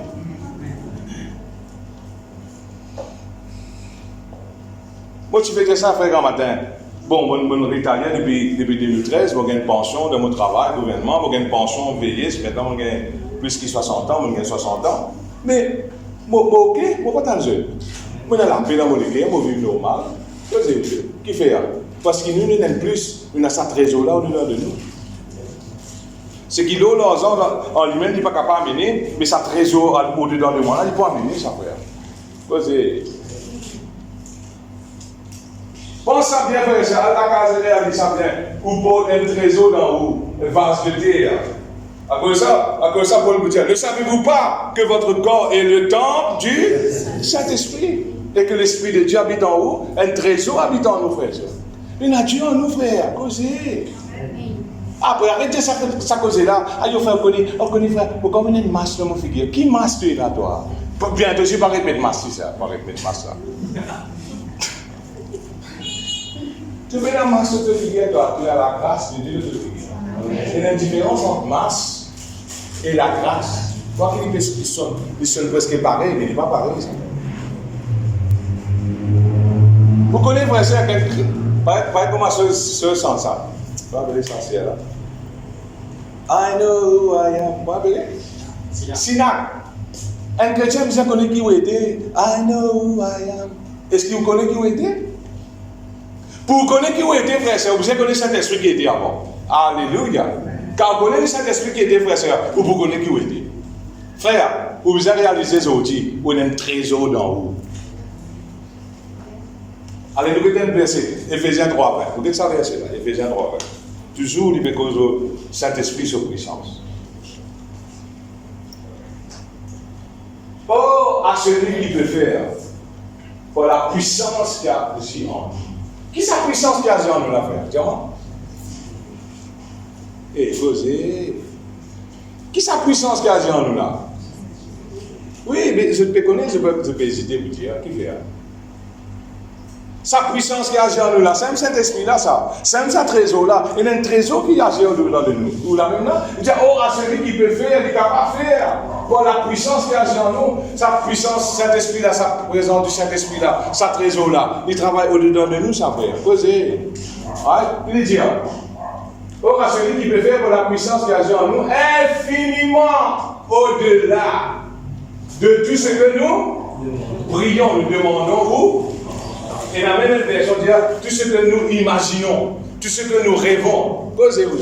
Moi, tu fais que ça, frère, grand matin. Bon, mon italien depuis 2013, j'ai une pension de mon travail, gouvernement, j'ai une pension vieillesse, maintenant j'ai plus que 60 ans, j'ai 60 ans. Mais, ok, je ne pas tant jeune. Je suis la paix dans mon église, je vis normal. Qui fait ça? Parce que nous n'avons plus, nous avons ce trésor-là au-delà de nous. C'est qu'il a l'argent en lui-même, il n'est pas capable d'amener, mais ce trésor au-delà de moi, il peut amener ça, frère. Pense à bien, frère, c'est à la case réaliste, ça bien. Ou pour un trésor dans où? Un vase de terre. À cause de ça, Paul vous dit, ne savez-vous pas que votre corps est le temple du Saint-Esprit et que l'Esprit de Dieu habite en vous? Un trésor habite en nous, frères. Il a Dieu en nous, frère. Causez. Après, arrêtez ça causer-là. Allez, on connaît, frère. Pourquoi on a une masse dans mon figure? Qui masse tu es là, toi? Bientôt, je ne vais pas répéter masse, ça. Pas répéter masse, là. Tu mets la masse de figure, toi. Tu as la grâce de Dieu de figure. Il y a une différence entre masse et la grâce. Toi qui sont presque pareils, mais ils ne sont pas pareils. Vous connaissez, frère, c'est quelqu'un. Pas comment se sent ça. Vous avez l'essentiel là. I know who I am. Vous avez Sinac. Un chrétien, vous connaissez qui vous était. I know who I am. Est-ce que vous connaissez qui vous était? Pour vous connaître qui vous était, frère, c'est vous connaissez cet esprit qui était avant. Alléluia. Quand vous connaissez cet esprit qui était, frère, vous connaissez qui vous était. Frère, vous avez réalisé aujourd'hui, vous avez un trésor dans vous. Allez, nous regardons un verset, Éphésiens 3, 20. Vous regardez ça verset là, Éphésiens 3, 20. Toujours, il cause le Saint-Esprit sur puissance. Or, à celui qui peut faire, pour la puissance qui a aussi en nous. Qui est sa puissance qui a en nous, la frère? Dis-moi. Et causez. Qui est sa puissance qui a en nous là? Oui, mais je peux connaître, je peux hésiter vous dire. Qui fait ça? Sa puissance qui agit en nous là, c'est un Saint-Esprit là, ça. C'est un trésor là. Il y a un trésor qui agit au-delà de nous. Ou là même là, il dit, oh, à celui qui peut faire, il est capable de faire. Pour la puissance qui agit en nous, sa puissance, Saint-Esprit là, sa présence du Saint-Esprit là, sa trésor là, il travaille au-delà de nous, ça fait. Posez. Il dit, oh, à celui qui peut faire pour la puissance qui agit en nous, infiniment au-delà de tout ce que nous prions, nous demandons ou. Et la même version dit tout ce que nous imaginons, tout ce que nous rêvons. Posez-vous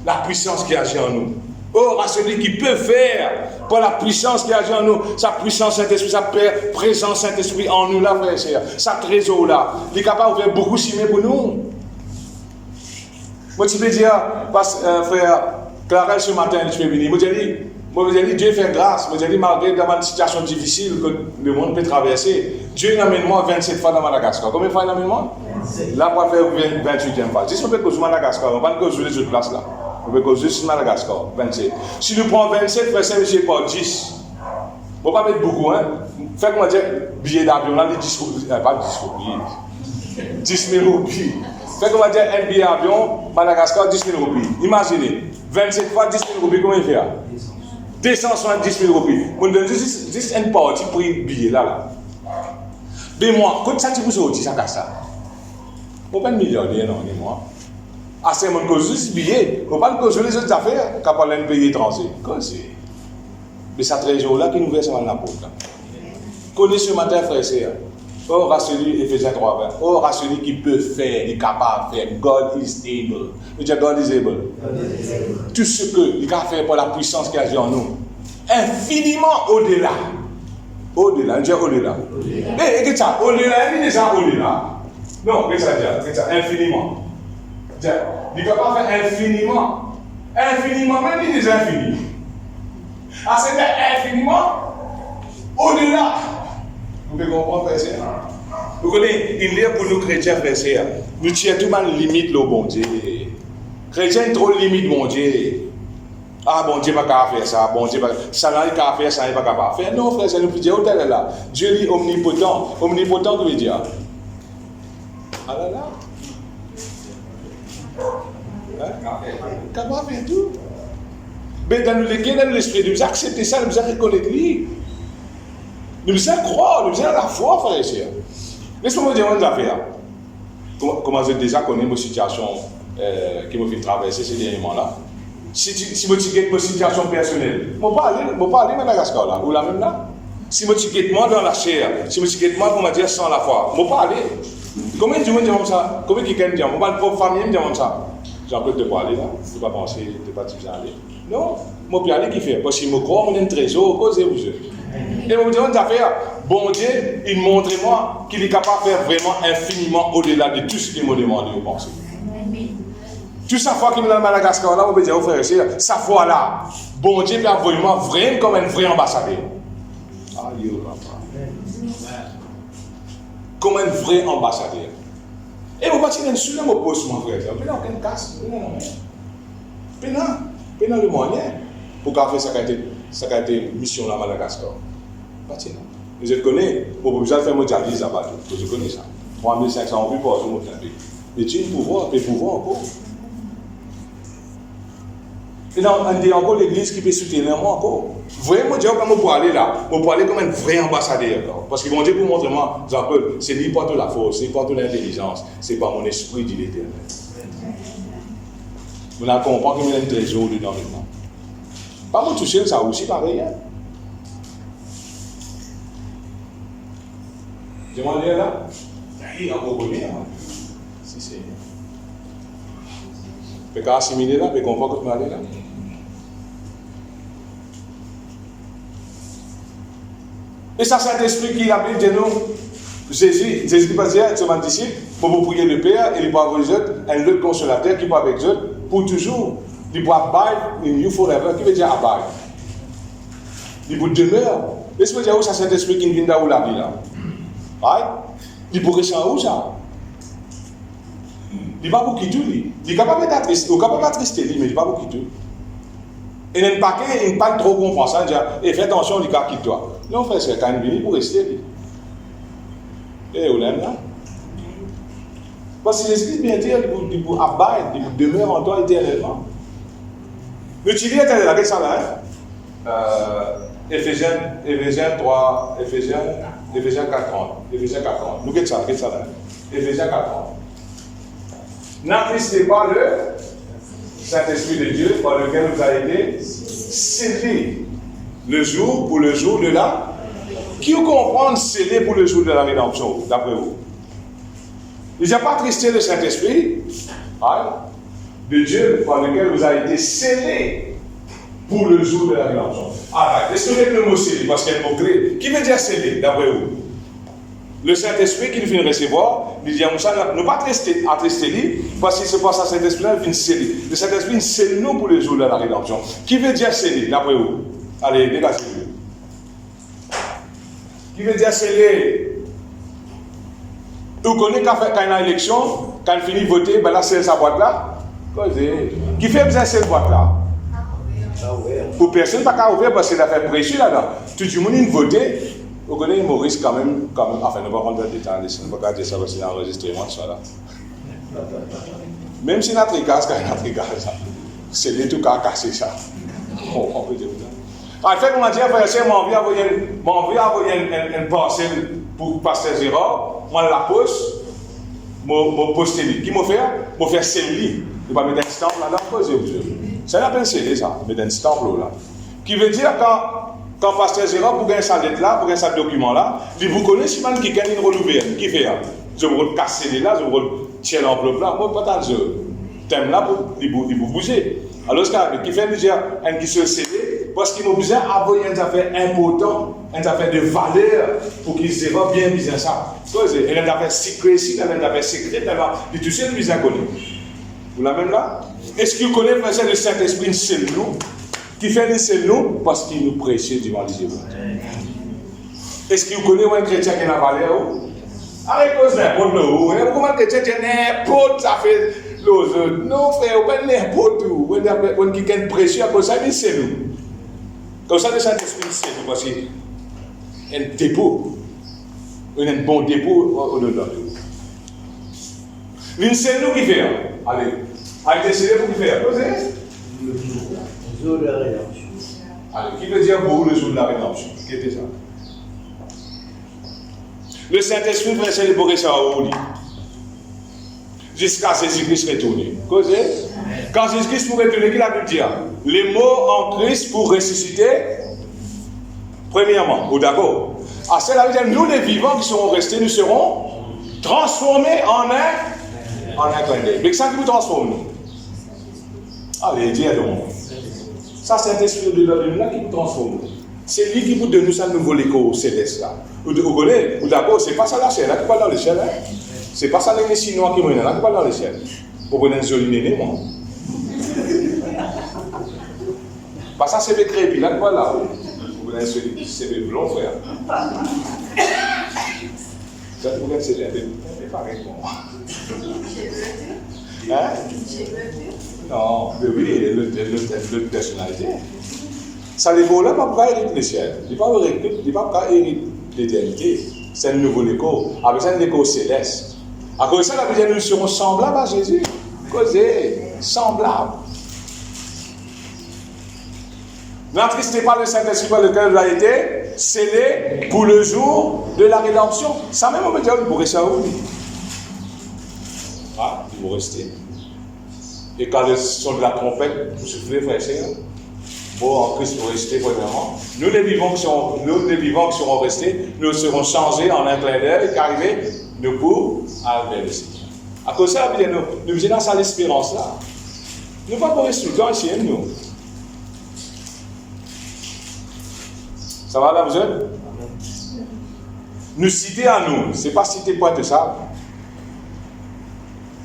la puissance qui agit en nous. Or, à celui qui peut faire, pour la puissance qui agit en nous, sa puissance Saint-Esprit, sa présence Saint-Esprit en nous, là, frère et sœur, sa trésor là, il est capable de faire beaucoup simer pour nous. Moi, tu peux dire, frère Clarel, ce matin, je peux venir. Moi, je dis, Dieu fait grâce. Moi, je dis, malgré dans une situation difficile que le monde peut traverser, Dieu m'amène moi 27 fois dans Madagascar. Combien de fois il m'amène moi? Là, on va faire 28e fois. Si on peut causer Madagascar, on va pas causer les autres places là. On peut causer juste Madagascar, 27. Si nous prenons 27, frère Saint-Michel par 10, on ne va pas mettre beaucoup, hein. Faites comment dire, billet d'avion, là, les 10 pas 10 roupies. 10 000 roupies. Faites comment dire, un billet d'avion, Madagascar, 10 000 roupies. Imaginez, 27 fois 10 000 roupies, comment il fait? 270 000 roupies. On donne juste une partie pour un billet là. Mais moi, quand ça, tu vous sortir, ça casse ça. On ne pas de millionnaire, non, ni moi. Ah, c'est mon cause juste billet. On ne pas de cause les autres affaires, qu'à parler d'un pays étranger. Cause. Mais ça 13 jours là qui nous verse dans l'apôtre. Connaissez ce matin, frère et sœur. Or à celui, Ephésiens 3, or à celui qui peut faire, il est capable de faire. God is able. Je dis God is able. Tout ce qu'il a fait pour la puissance qu'il a dit en nous. Infiniment au-delà. Au-delà, je dis au-delà. Et qu'est-ce que ça? Au-delà, il dit déjà au-delà. Non, qu'est-ce que ça dit? Infiniment. Il est capable de faire infiniment. Infiniment, même il dit infini. Ah, c'est infiniment au-delà. Vous pouvez comprendre, frère et sœur? Vous connaissez, il est pour nous chrétiens, frère et sœur. Nous tirons tout le monde limite le bon Dieu. Chrétiens trop limite mon Dieu. Ah, bon Dieu, pas qu'à faire ça. Bon Dieu, pas ça n'a qu'à faire, ça n'est pas capable de faire. Non, frère, ça nous peut dire, où est là? Dieu est omnipotent. Omnipotent, que veut dire? Ah là là. Capable de faire tout. Mais dans l'esprit, nous accepter ça, nous reconnaître lui. Nous croire, nous la foi, frère et sœur. Laisse-moi dire une affaire. Comment j'ai déjà connu ma situation qui m'a fait traverser ces derniers moments-là. Si je me ma situation personnelle, je ne vais pas aller à Madagascar là, ou là même là. Si je me moi dans la chair, si je me moi pour me dire sans la foi, je ne vais pas aller. Combien de gens me disent comme ça? Combien de gens me disent? Ma propre famille me dit comme ça. J'en peux te pas aller là, je ne peux pas penser, je ne peux pas te aller. Non, je ne peux pas aller qui fait. Parce que je me crois, on a un trésor, causez-vous. Et je me dis, bon Dieu, il montre-moi qu'il est capable de faire vraiment infiniment au-delà de tout ce qu'il m'a demandé de penser. Toute sa foi qui me donne Madagascar, là, on peut dire, oh frère et sœur, sa foi là, bon Dieu peut envoyer moi vraiment comme un vrai ambassadeur. Aïe, comme un vrai ambassadeur. Et on va tirer sur le mot poste, mon frère. On peut dans aucun casse. Pénal le moyen pour faire sa mission là à Madagascar. Je connais, pour besoin de faire mon dialyse là-bas, je connais ça. 3500 en plus pour mon temps. Mais tu as un pouvoir, mais pouvoir encore. Et dans encore l'église qui peut soutenir moi encore. Vraiment, Dieu, quand je peux aller là, je peux aller comme un vrai ambassadeur. Parce que mon Dieu, pour montrer moi, Jean-Paul, c'est ni pas de la force, ni pas de l'intelligence, c'est pas mon esprit dit l'éternel. Vous n'avez compris qu'il y a un trésor dedans maintenant. Pas moi tout seul, ça aussi pareil. Je m'en dis là, il y a encore bonheur. Si c'est. Fait qu'à assimiler là, fait qu'on voit que tu m'as là. Et ça, c'est l'esprit qui appelle de nous. Jésus qui va dire, c'est mon disciple, pour vous prier le Père, et il va vous dire un autre consolateur qui va avec Dieu pour toujours. Il va abide in you forever. Qui veut dire abide? Il vous demeure. Laisse-moi dire où ça, c'est l'esprit qui vient de la vie là. Right? Il pourrait changer où ça? Il va beaucoup quitter lui. Il est capable d'attrister lui, mais il va beaucoup quitter. Et il n'est pas trop compensant, dire, fais attention, il va quitter toi. Non, frère, c'est quand il vient pour rester lui. Et vous l'aimez là? Parce que l'esprit bien dire, il vous abide, il vous demeure en toi éternellement. Le Chili est là, qu'est-ce que ça là? Éphésiens 3, Éphésiens 4:30. Éphésiens 4:30. Nous, qu'est-ce que ça là? Éphésiens 4:30. N'attristez pas le Saint-Esprit de Dieu par lequel vous avez été scellés pour le jour de la. Qui vous comprend scellé pour le jour de la rédemption, d'après vous? Il n'y a pas attristé le Saint-Esprit de Dieu par lequel vous avez été scellés pour le jour de la rédemption. Alors, est-ce que vous avez le mot scellé? Parce qu'il y a un mot grec. Qui veut dire scellé, d'après vous? Le Saint-Esprit qui nous vient recevoir, il dit à Moussa, ne pas attrister lui, parce que c'est pas ça, le Saint-Esprit là, il vient sceller. Le Saint-Esprit, il scelle nous pour le jour de la rédemption. Qui veut dire sceller, d'après vous? Allez, dégagez-le. Qui veut dire sceller? Vous connaissez quand il y a une élection, quand il finit de voter, ben là, c'est sa boîte là. Qui fait besoin de cette boîte là? Pour personne, pas qu'à ouvrir parce qu'il a fait prêcher là-dedans. Tout le monde a voté. Vous connaissez Maurice quand même, enfin, ne pas rentrer dans le détail, ne pas dire ça parce qu'il y a un enregistrement de ça là. Même si notre gaz, c'est les tout cas cassé ça. On peut dire ça. En fait, on a dit, frère, m'a envoyé une parcelle pour Pasteur Gérard, moi la pose, m'a posté lui. Qui m'a fait? M'a fait scellé. Il va mettre un stamp là-dedans, c'est l'appelle scellé ça, mettre un stamp là. Qui veut dire quand Quand Pasteur Gérard, pour gagner sa lettre là, pour gagner sa document là, il vous connaît si man qui gagne une relevé, qui fait ça? Je vais casser les là, je vais tirer l'enveloppe là, moi pas je thème là pour vous bouger. Alors ce qui fait déjà un qui se cédé, parce qu'il m'a besoin d'avoir une affaire importante, une affaire de valeur pour qu'il se voit bien ça. Et une affaire secret, une affaire secrète, il tout seul lui a connu. Vous la même là? Est-ce qu'il connaît le verset de Saint-Esprit, c'est nous? Qui fait des c'est nous parce qu'il nous prêchait devant les yeux. Est-ce qu'il connaît un chrétien qui n'a pas valeur? Avec cause n'importe où. Comment un chrétien qui n'importe ça fait l'autre? Non, frère, pas n'importe où. On qui est prêché à cause ça, mais c'est nous. Comme ça, le Saint-Esprit, c'est nous parce qu'il y a un dépôt. Il y a un bon dépôt au-delà de nous. Mais c'est nous qui faisons. Allez, allez décider pour qui faire. Le jour de la rédemption. Alors, qui veut dire pour vous le jour de la rédemption? Qu'est-ce que c'est ça? Le Saint-Esprit va essayer de boire ça au lit. Jusqu'à Jésus-Christ retourner. Quand Jésus-Christ pour retourner, qu'est-ce que la Bible dit? Les mots en Christ pour ressusciter, premièrement, ou d'accord? À cela veut dire, nous les vivants qui serons restés, nous serons transformés en un clin d'œil. Mais ça qui vous transforme, nous? Allez, dis donc. Ça, c'est un esprit de là qui vous transforme. C'est lui qui vous donne ça nouveau écho céleste là. Vous connaissez, ou d'accord, c'est pas ça la chair là qui va dans le ciel. Hein? C'est pas ça les Chinois qui vont là qui va dans le ciel. Vous prenez un joli néné, moi. Pas ça, c'est le crépi là qui va là. Vous prenez un joli, c'est le blond, frère. Ça, vous prenez c'est pareil pour moi. Hein? Non, mais oui, le personnalité. Ça les vaut là, pas hériter le ciel. Il ne va pas hériter l'éternité. C'est un nouveau écho. Avec ça, un écho céleste. À cause de ça, la Bible dit nous serons semblables à Jésus. Causez, semblables. N'entristez pas le Saint-Esprit par lequel vous avez été scellé pour le jour de la rédemption. Ça même, on peut dire, vous pourrez ça où? Ah, vous restez. Et quand le son de la trompette, vous soufflez, frère et sœur, bon, en Christ, vous restez premièrement. Nous les vivants qui seront restés, nous serons changés en un clin d'œil, qu'arrivé, nous pour aller le Seigneur. À cause de ça, nous faisons dans l'espérance là. Nous ne pouvons pas rester tout le temps ici, nous. Ça va là, vous êtes? Nous citer à nous, ce n'est pas citer Pointe-Sable.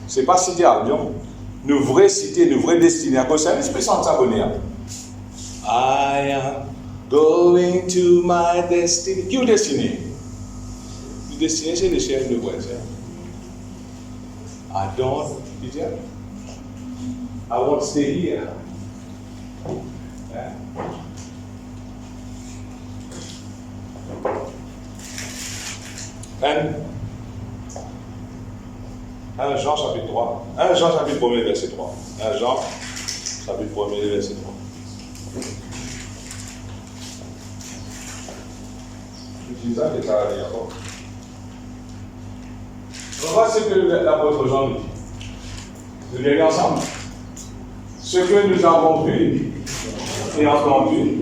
Ce n'est pas citer à Lyon. Nous vraies cités, nous vraies destinées. À cause de ça, l'esprit sans s'abonner. I am going to my destiny. Qui est destiné? Le destiné, c'est le ciel de voisin. I don't, I won't stay here. And 1 Jean chapitre 3. 1 Jean chapitre 1 verset 3. 1 Jean chapitre 1 verset 3. Je dis ça que ça va dire encore. On voit ce que l'apôtre Jean nous dit. Vous allez ensemble. Ce que nous avons vu et entendu,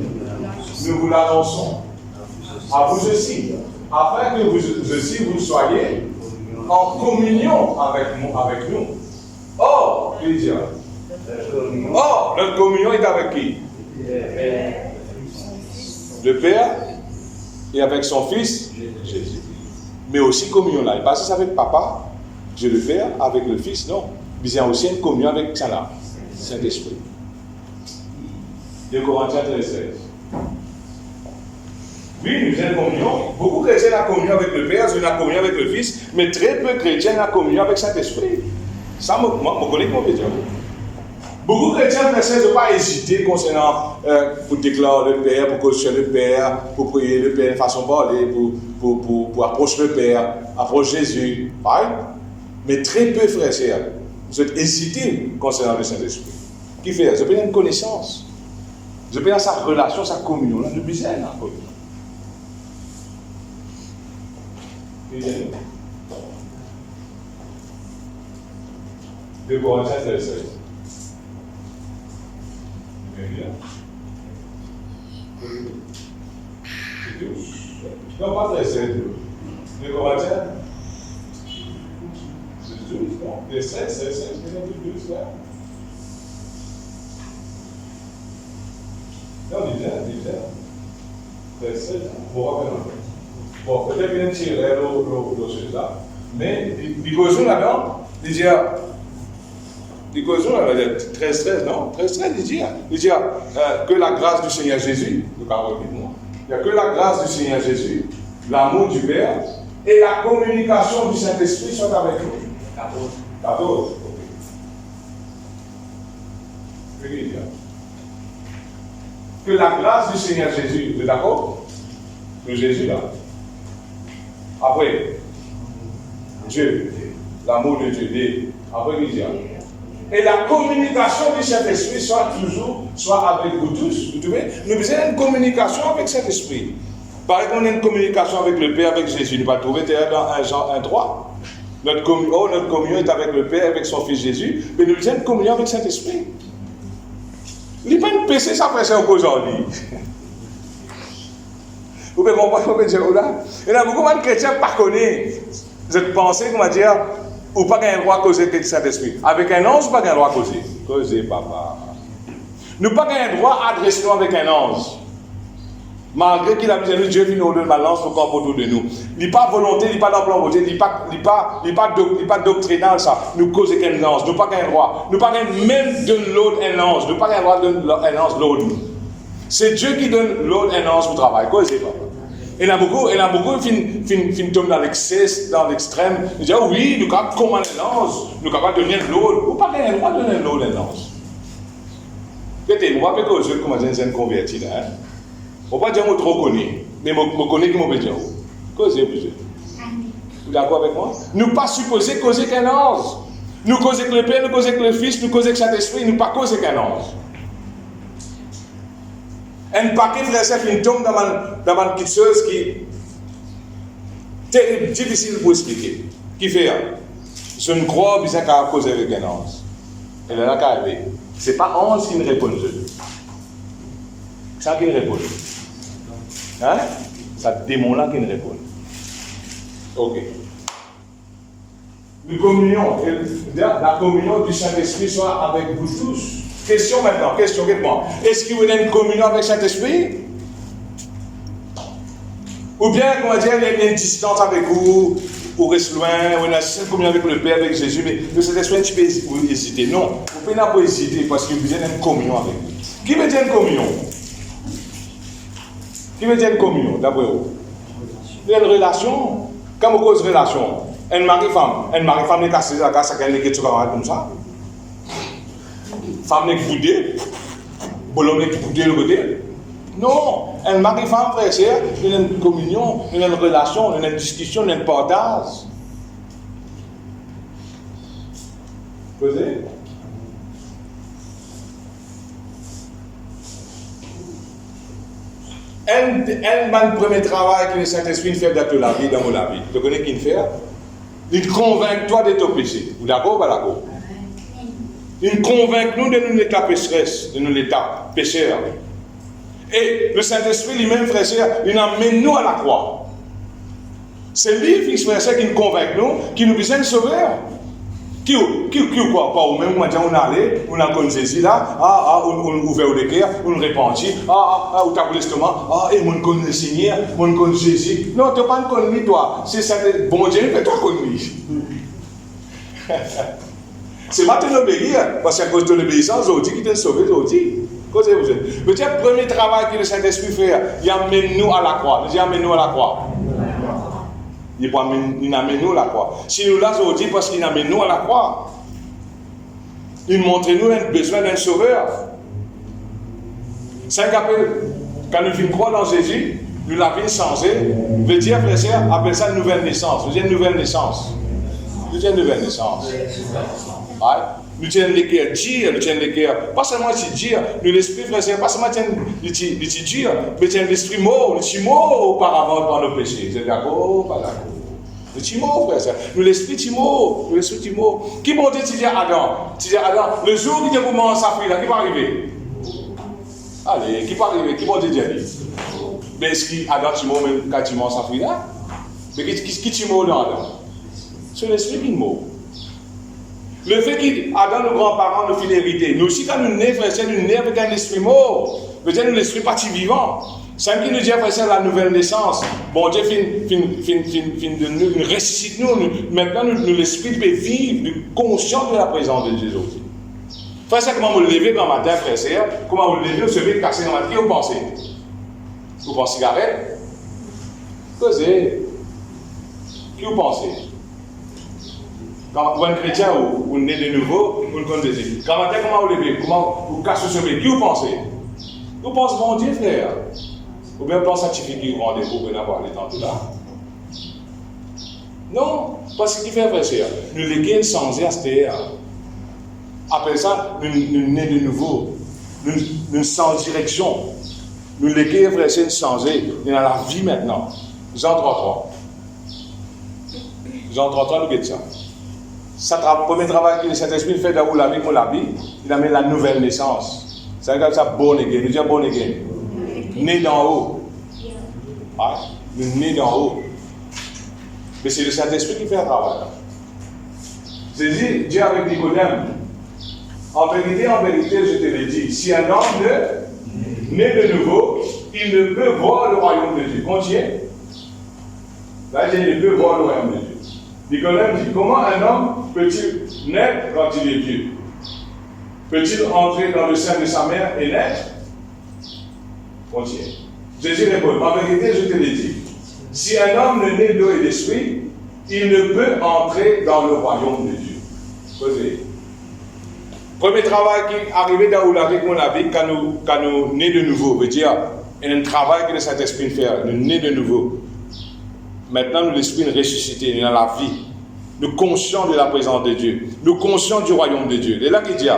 nous vous l'annonçons. À vous aussi, afin que vous aussi vous soyez en communion avec nous. Or, il dit, notre communion est avec qui? Le Père et avec son Fils, Jésus. Mais aussi communion là. Il passe avec Papa, Dieu le Père, avec le Fils, non. Il y a aussi une communion avec Saint-Esprit. 2 Corinthiens 13. Oui, nous avons communion. Beaucoup de chrétiens ont communion avec le Père, ils ont communion avec le Fils, mais très peu de chrétiens ont communion avec Saint-Esprit. Ça, je connais comment dire. Beaucoup de chrétiens ne vont pas hésiter concernant pour déclarer le Père, pour cautionner le Père, pour prier le Père de façon parler, pour approcher le Père, approcher Jésus. Pareil. Mais très peu, frères et sœurs, vous êtes hésités concernant le Saint-Esprit. Qui fait? Vous avez une connaissance. Vous avez sa relation, sa communion. Là, nous besoin de la communion. 2 Corinthiens 13. Non, pas 13, 16. Mais comment dire? C'est 12, non? 13, 16, 16, 12, là. Non, dis bien. 13, 16, bon, bon, peut-être bien tirer l'eau chose là. Mais, il cause là-dedans, il dit, il cause là, 13, 13, non? 13, 13, il dit que la grâce du Seigneur Jésus, il n'y a que la grâce du Seigneur Jésus, l'amour du Père et la communication du Saint-Esprit sont avec nous. 14. Que la grâce du Seigneur Jésus, vous êtes d'accord? De Jésus là. Après, Dieu, l'amour de Dieu, après il dit, et la communication du Saint-Esprit soit avec vous tous. Vous trouvez? Nous avons une communication avec Saint-Esprit. Pareil qu'on a une communication avec le Père, avec Jésus. Nous ne pouvons pas trouver dans 1 Jean 1:3. Notre communion est avec le Père, avec son Fils Jésus, mais nous avons une communion avec Saint-Esprit. Il n'y a pas une péché, ça fait ça aujourd'hui. Vous pouvez comprendre ce que je veux dire là? Il y a beaucoup de chrétiens qui ne connaissent cette pensée, comment dire, ou pas qu'un droit causer avec le Saint-Esprit. Avec un ange, pas qu'un droit causer. Causer, papa. Nous pas qu'un droit adresser nous avec un ange. Malgré qu'il a besoin de Dieu, il nous donne ma lance pour qu'on autour de nous. Il n'est pas volonté, il n'est pas dans plan volonté, il n'est pas doctrinal ça. Nous cause avec un ange, nous pas qu'un droit. Nous pas qu'un même donne l'autre un ange. Nous pas qu'un droit donne un ange l'autre. C'est Dieu qui donne l'autre un ange pour travailler. Causez, papa. Il y en a beaucoup qui tombent dans l'excès, dans l'extrême. Ils disent, oh oui, nous sommes comme un ange, nous sommes capables de donner l'autre. Ou pas qu'un droit de donner l'autre un ange. Peut-être, moi, je ne sais pas comment je suis converti là. On ne va pas dire que je trop connais, mais je connais qui m'a dire. Causez, vous êtes. Vous êtes d'accord avec moi? Nous ne pas supposer causer qu'un ange. Nous causons avec le Père, nous causons avec le Fils, nous causons avec Saint-Esprit, nous ne pas causer qu'un ange. Un paquet de frères qui tombe dans ma petite chose qui est difficile pour expliquer. Qui fait? Je ne crois pas qu'à causer avec un ange. Et là, ce n'est pas ange qui me répond. C'est ça qui me répond. Hein? C'est démon-là qui me répond. Ok. La communion du Saint-Esprit soit avec vous tous. Question maintenant, question, moi. Est-ce que vous avez une communion avec Saint-Esprit? Ou bien, comment dire, il y a une distance avec vous, ou reste loin, ou il y a une communion avec le Père, avec Jésus, mais le Saint-Esprit, un petit peu hésiter. Non, vous ne pouvez pas hésiter parce que vous avez une communion avec vous. Qui veut dire une communion? Qui veut dire une communion, d'après vous? Il y a une relation. Quand vous causez relation, un mari-femme est cassée la casse, ça est comme ça. Femme n'est boudée, bolon n'est boudé le côté. Non, un mari-femme, frère et sœur, il y a une communion, il y a une relation, il y a une discussion, il y a un partage. Posez. Un premier travail que le Saint-Esprit fait dans la vie, dans la vie. Tu connais qui le fait? Il convainc toi de ton péché. Vous d'accord ou pas d'accord? Il convainc nous de nous l'état pécheresse, de nous l'état pécheur. Et le Saint-Esprit lui-même, frère et sœur, il amène nous à la croix. C'est lui, frère et sœur, qui nous convainc nous, qui nous besoin de sauveur. Qui quoi? Pas au même moment, on allait, on a connu Jésus là, on ouvert le cœur, on repentit, on tape l'estomac, et on connaît le Seigneur, on connaît Jésus. Non, tu n'as pas connu toi. C'est ça, bon Dieu, mais toi connu. C'est pas de l'obéir, parce qu'à cause de l'obéissance, aujourd'hui, qui t'a sauvé aujourd'hui. Le premier travail que le Saint-Esprit fait, il amène nous à la croix. Il amène nous à la croix. Il amène nous à la croix. Si nous là aujourd'hui, parce qu'il amène nous à la croix, il montre nous un besoin d'un sauveur. C'est quand nous venons croire dans Jésus, nous l'avons changé, veut dire, frère et sœur, appelle ça une nouvelle naissance. Vous dites une nouvelle naissance. Nous avons une nouvelle naissance. Ouais. Nous avons les cœurs dire, nous avons les cœurs, pas seulement dire, nous l'esprit frère et sœur, pas seulement les dire, mais nous avons l'esprit mort, le petit mort auparavant par nos péchés. Vous êtes d'accord? Pas d'accord. Le petit mot, frère et sœur. Nous l'esprit Timo, nous l'esprit Timo. Qui m'a dit, tu dis Adam, le jour qui est pour sa fille là, qui va arriver? Allez, qui va arriver? Qui m'a dit Dieu? Mais est-ce qu'il Adam tu mort même quand tu mort sa fille là? Mais qui tu mort dans Adam? C'est l'esprit qui mort. Le fait qu'Adam, nos grands-parents, nous finissent hériter. Nous aussi, quand nous naissons, frère, nous naissons avec un esprit mort. Peut-être nous l'esprit parti vivant. C'est un qui nous dit, frère, la nouvelle naissance. Bon Dieu de nous ressuscite nous. Maintenant, l'esprit peut vivre, conscient de la présence de Dieu aussi. Frère, c'est comment vous levez dans le matin, frère, comment vous levez, vous se levez cassé dans le matin. Qui vous pensez? Vous pensez cigarette? Posez. Qui vous pensez? Quand vous êtes chrétien ou vous naissez de nouveau, vous ne connaissez pas. Quand comment vous levez? Comment vous cassez ce sommeil? Qui vous pensez? Vous pensez bon Dieu, frère? Ou bien plan scientifique qui vous rendez-vous pour n'avoir les temps tout là? Non, parce que ce qui fait frère, nous les gagnons sans terre. Après ça, nous naissons de nouveau. Nous sans direction. Nous les gagnons frère, c'est changer. Nous dans la vie maintenant. Jean 33. Jean 33, nous gagnons ça. Le premier travail que le Saint-Esprit fait dans la vie, il amène la nouvelle naissance. C'est comme ça, born again. Nous disons born again. Né d'en haut. Ouais. Né d'en haut. Mais c'est le Saint-Esprit qui fait un travail. Jésus dit avec Nicodème, en vérité, je te le dis, si un homme naît de nouveau, il ne peut voir le royaume de Dieu. Continue. Là, il ne peut voir le royaume de Dieu. Nicodème dit, comment un homme peut-il naître quand il est vieux? Peut-il entrer dans le sein de sa mère et naître? Continue. Jésus répond, en vérité, je te l'ai dit, si un homme ne naît d'eau et d'esprit, il ne peut entrer dans le royaume de Dieu. Posez. Premier travail qui est arrivé dans avec mon avis, quand nous naissons de nouveau, veut dire, il y a un travail que le Saint-Esprit fait, nous naissons de nouveau. Maintenant, nous l'esprit ressuscité, nous dans la vie. Nous conscients de la présence de Dieu. Nous conscients du royaume de Dieu. Et là qu'il dit,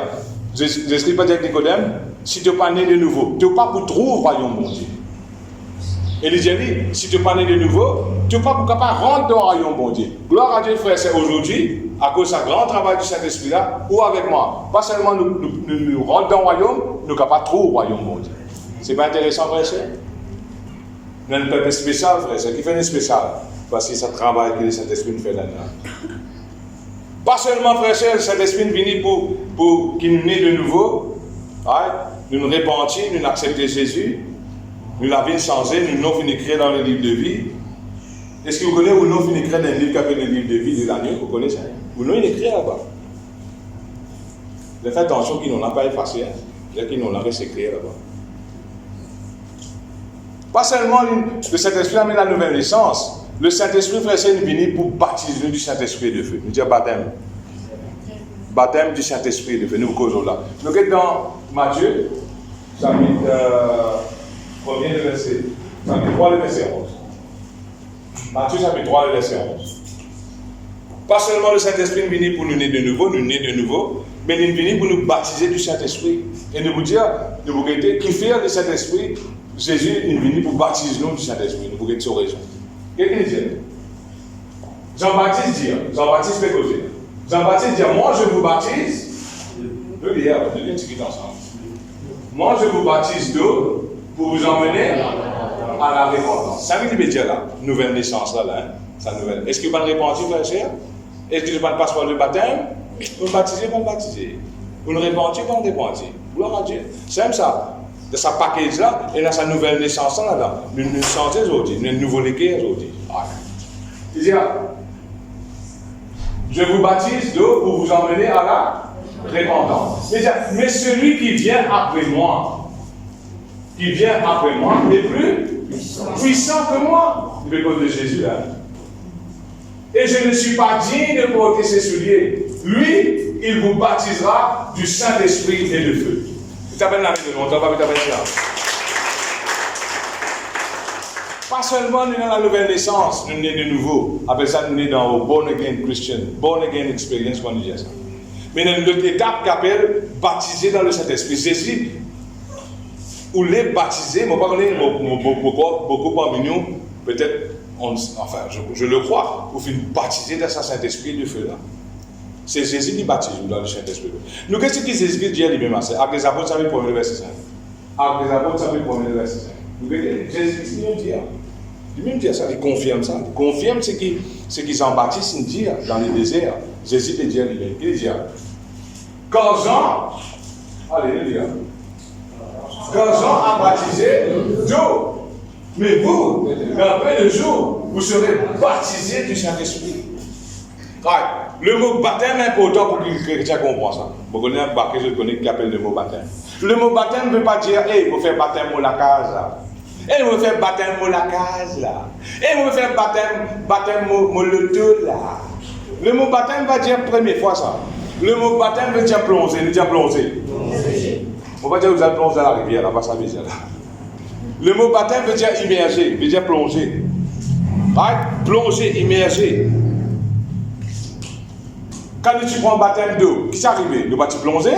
j'explique pas avec Nicodème, si tu n'es pas né de nouveau, tu n'es pas pour trouver le royaume de Dieu. Et il dit, si tu n'es pas né de nouveau, tu n'es pas pour capable rentrer dans le royaume de Dieu. Gloire à Dieu, frère, c'est aujourd'hui, à cause de ce grand travail du Saint-Esprit là, ou avec moi. Pas seulement nous rentrons dans le royaume, nous sommes capables de trouver le royaume de Dieu. C'est pas intéressant, frère, c'est? Nous avons un peuple spécial, frère, c'est qui fait un spécial. Parce que c'est un travail que le Saint-Esprit fait là-dedans. Pas seulement, frère, le Saint-Esprit venu pour qu'il nous naisse de nouveau, nous nous repentir, nous accepter Jésus, nous la vie changer, nous nous finir créer dans le livre de vie. Est-ce que vous connaissez ou non finir créer dans le livre qui appelle le livre de vie de l'agneau? Vous connaissez ça? Ou non, il est écrit là-bas. Faites attention qu'ils n'ont pas effacé, qu'ils n'ont pas écrit là-bas. Pas seulement le Saint-Esprit amène la nouvelle naissance. Le Saint-Esprit, frère, c'est venu pour baptiser du Saint-Esprit de feu. Nous disons baptême. Baptême du Saint-Esprit de feu. Nous causons là. Nous sommes dans Matthieu, chapitre, combien de versets? Chapitre 3, le verset 11. Matthieu, chapitre 3, le verset 11. Pas seulement le Saint-Esprit est venu pour nous naître de nouveau, mais il est venu pour nous baptiser du Saint-Esprit. Et nous vous dire, nous vous guetter, qui fait le Saint-Esprit, Jésus est venu pour baptiser nous du Saint-Esprit. Nous vous guetter sur raison. Qu'est-ce qu'il dit? Jean-Baptiste dit, Jean-Baptiste fait causer. Jean-Baptiste dit, moi je vous baptise. Deux hier, deux discutent ensemble. Moi je vous baptise d'eau pour vous emmener à la repentance. Ça veut dire là, nouvelle naissance là, sa nouvelle. Est-ce que vous ne repentez, frère cher? Est-ce que vous ne passez pas le baptême? Vous baptisez, vous baptisez. Vous ne repentez, vous ne repentez. Gloire à Dieu. C'est comme ça. De sa package là, et dans sa nouvelle naissance là-dedans. Nous chantons aujourd'hui, nous nouveau légué aujourd'hui. Il dit, je vous baptise d'eau pour vous emmener à la repentance. Il dit, mais celui qui vient après moi est plus puissant que moi. Le code de Jésus là. Et je ne suis pas digne de porter ses souliers. Lui, il vous baptisera du Saint-Esprit et de feu. Tu t'appelles la vie de longtemps, pas t'appelles ça. Pas seulement nous dans la nouvelle naissance, nous sommes de nouveau. Après ça, nous sommes dans le born again Christian, born again experience, qu'on dit ça. Mais dans l'autre étape qui appelle baptisé dans le Saint-Esprit. Jésus, ou les baptisés, moi, pas beaucoup parmi nous, peut-être, enfin, je le crois, vous finissez baptisé dans sa Saint-Esprit de feu là. C'est Jésus qui baptise dans le Saint-Esprit. Nous, qu'est-ce que Jésus dit à lui-même? Avec les apôtres, ça veut prendre le verset 5. Avec les apôtres, ça veut prendre le verset 5. Jésus nous dit, lui-même dit ça, il confirme ça. Il confirme ce qui Jean-Baptiste nous dit dans le désert. Jésus te dit lui-même. Il dit, quand Jean, alléluia, quand Jean a baptisé d'eau, mais vous, dans peu de jours, vous serez baptisés du Saint-Esprit. Le mot baptême est important pour que les chrétiens comprennent ça. Vous connaissez un bac, je connais qui appelle le mot baptême. Le mot baptême ne veut pas dire, hey, vous faites baptême au la case là. Et vous faites baptême au la case là. Et vous faites baptême au loto là. Le mot baptême va dire première fois ça. Le mot baptême veut dire plonger, veut dire plonger. On va dire que vous allez plonger dans la rivière, là, pas ça veut dire là. Le mot baptême veut dire immerger, veut dire plonger. Right? Plonger, immerger. Quand tu prends un baptême d'eau, qui s'est arrivé? Ne vas-tu plonger?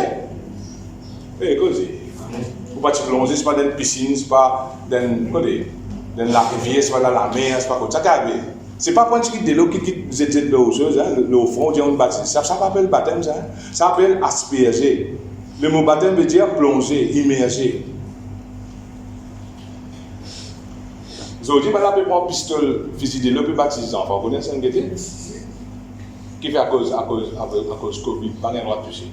Eh, qu'est-ce que c'est? Ne vas-tu plonger? Ce n'est pas dans une piscine, ce n'est pas dans la rivière, ce n'est pas dans la mer, ce n'est pas comme ça. Ce n'est pas pour un petit de l'eau qui vous êtes de l'eau, l'eau fond, on dit baptême. Ça s'appelle baptême, ça. Ça s'appelle asperger. Le mot baptême veut dire plonger, immerger. Aujourd'hui, on peut prendre un pistolet, fusil de l'eau, puis baptiser les enfants. Vous connaissez ça, qui fait à cause Covid, pas le droit de toucher.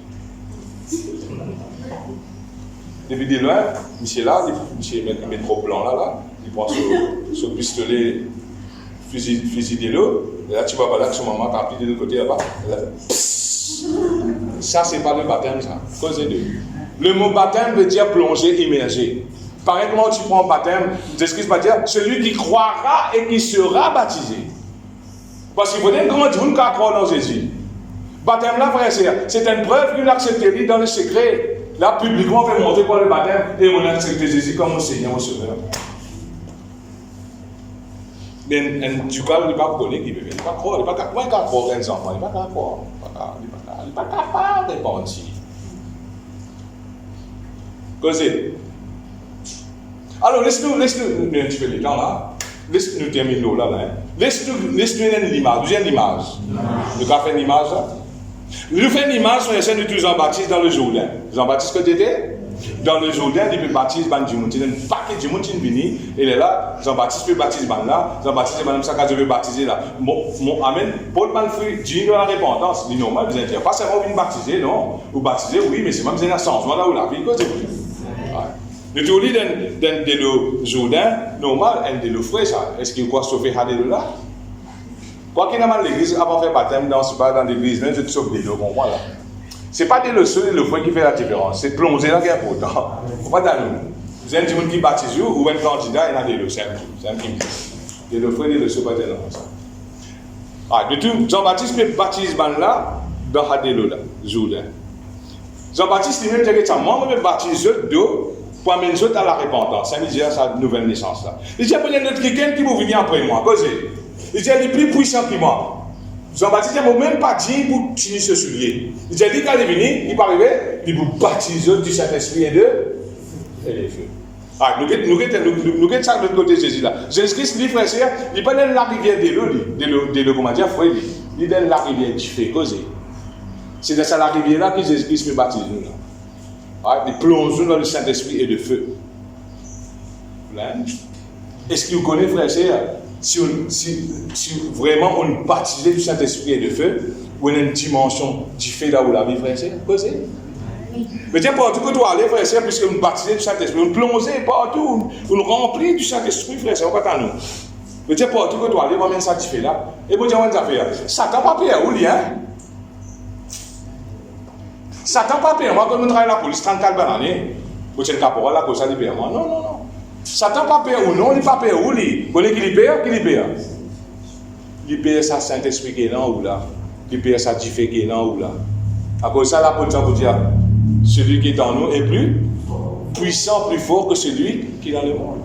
Depuis de loin, monsieur là, monsieur met trop blanc là, il prend ce pistolet, fusil de l'eau, et là tu vas pas là que son maman t'a appris de l'autre côté là-bas. Ça, c'est pas le baptême, ça. Cause de. Le mot baptême veut dire plonger, immerger. Pareil, comment tu prends baptême, j'excuse pas dire celui qui croira et qui sera baptisé. Parce qu'il faut dire comment tu vas croire dans Jésus. Baptême là, frère, c'est une preuve qu'il a accepté dans le secret. Là, publiquement, on peut montrer quoi le baptême et on a accepté Jésus comme mon Seigneur, mon Sauveur. Mais du cas, il n'est pas connu, il ne peut pas croire. Il n'est pas capable de croire les enfants. Il n'est pas capable de croire. Il n'est pas capable de répondre. Causez. Alors, laisse-nous un petit peu de temps là. Laisse-nous terminer là. Laisse-nous une image. Deuxième image. Nous avons fait une image là. Nous faisons une image sur la scène de Jean-Baptiste dans le Jourdain. Jean-Baptiste, que tu étais? Dans le Jourdain, il peut baptiser ban du monde. Il y a un paquet de monde qui vient. Il est là. Jean-Baptiste peut baptiser ban là. Jean-Baptiste, c'est madame ça que je veux baptiser là. Mon amen. Paul Manfred dit dans la repentance. Il dit normal, vous n'êtes pas seulement venir baptiser, non. Vous baptisez, oui, mais c'est même un changement là où la vie. Nous te dis dans le Jourdain, normal, un de l'eau frais ça. Est-ce qu'il faut sauver de là? Quoi qu'il y ait dans l'église, avant de faire baptême, c'est pas dans l'église, même je te sauve de l'eau, comprends là. C'est pas de l'eau seul et le frais qui fait la différence. C'est plonger là qui est important. Pas dans nous. Vous avez un monde qui baptise ou un candidat, il y a de l'eau, c'est un petit peu. De l'eau frais et de l'eau seul, pas de l'eau. Ah, de tout, Jean-Baptiste peut baptiser là, dans la l'eau là, Jourdain. Jean-Baptiste lui-même dit que ça, moi, je baptise d'eau. Pour amener ça à la repentance. Ça veut dire sa nouvelle naissance là. Il dit, il y a notre quelqu'un qui va venir après moi. Il dit, il est plus puissant que moi. Jean-Baptiste ne même pas dit pour tenir ce soulier. Il dit, quand il est venu, il va arriver, il vous baptise du Saint-Esprit et de feu. Ah, nous sommes ça de l'autre côté de Jésus là. Jésus-Christ, lui, frère, il n'est pas dans la rivière de l'eau, comment dire, frère, il est dans la rivière du feu. C'est dans la rivière là que Jésus-Christ me baptise nous là. Nous plongeons dans le Saint-Esprit et le feu. Est-ce que vous connaissez, frère et sœur, si vraiment on baptise du Saint-Esprit et de feu, on a une dimension du feu là où la vie, frère et sœur? Mais tiens, partout que tu vas aller, frère et sœur, puisque on baptise du Saint-Esprit, on plonge partout, on remplit du Saint-Esprit, frère et sœur, on va nous. Mais tiens, partout que tu vas aller, on va mettre ça du feu là. Et vous dire, on va faire. Satan pas pire, où il y a? Satan pas pire. Moi, quand je travaille à la police, 34 années, vous êtes caporal, la cause ça libère moi. Non. Satan pas pire ou non, il pas pire où il. Vous voyez qui libère? Qui libère? Libère ça Saint-Esprit qui est là ou là. Libère ça du feu qui est là ou là. À cause ça, la police vous dire, celui qui est en nous est plus puissant, plus fort que celui qui est dans le monde.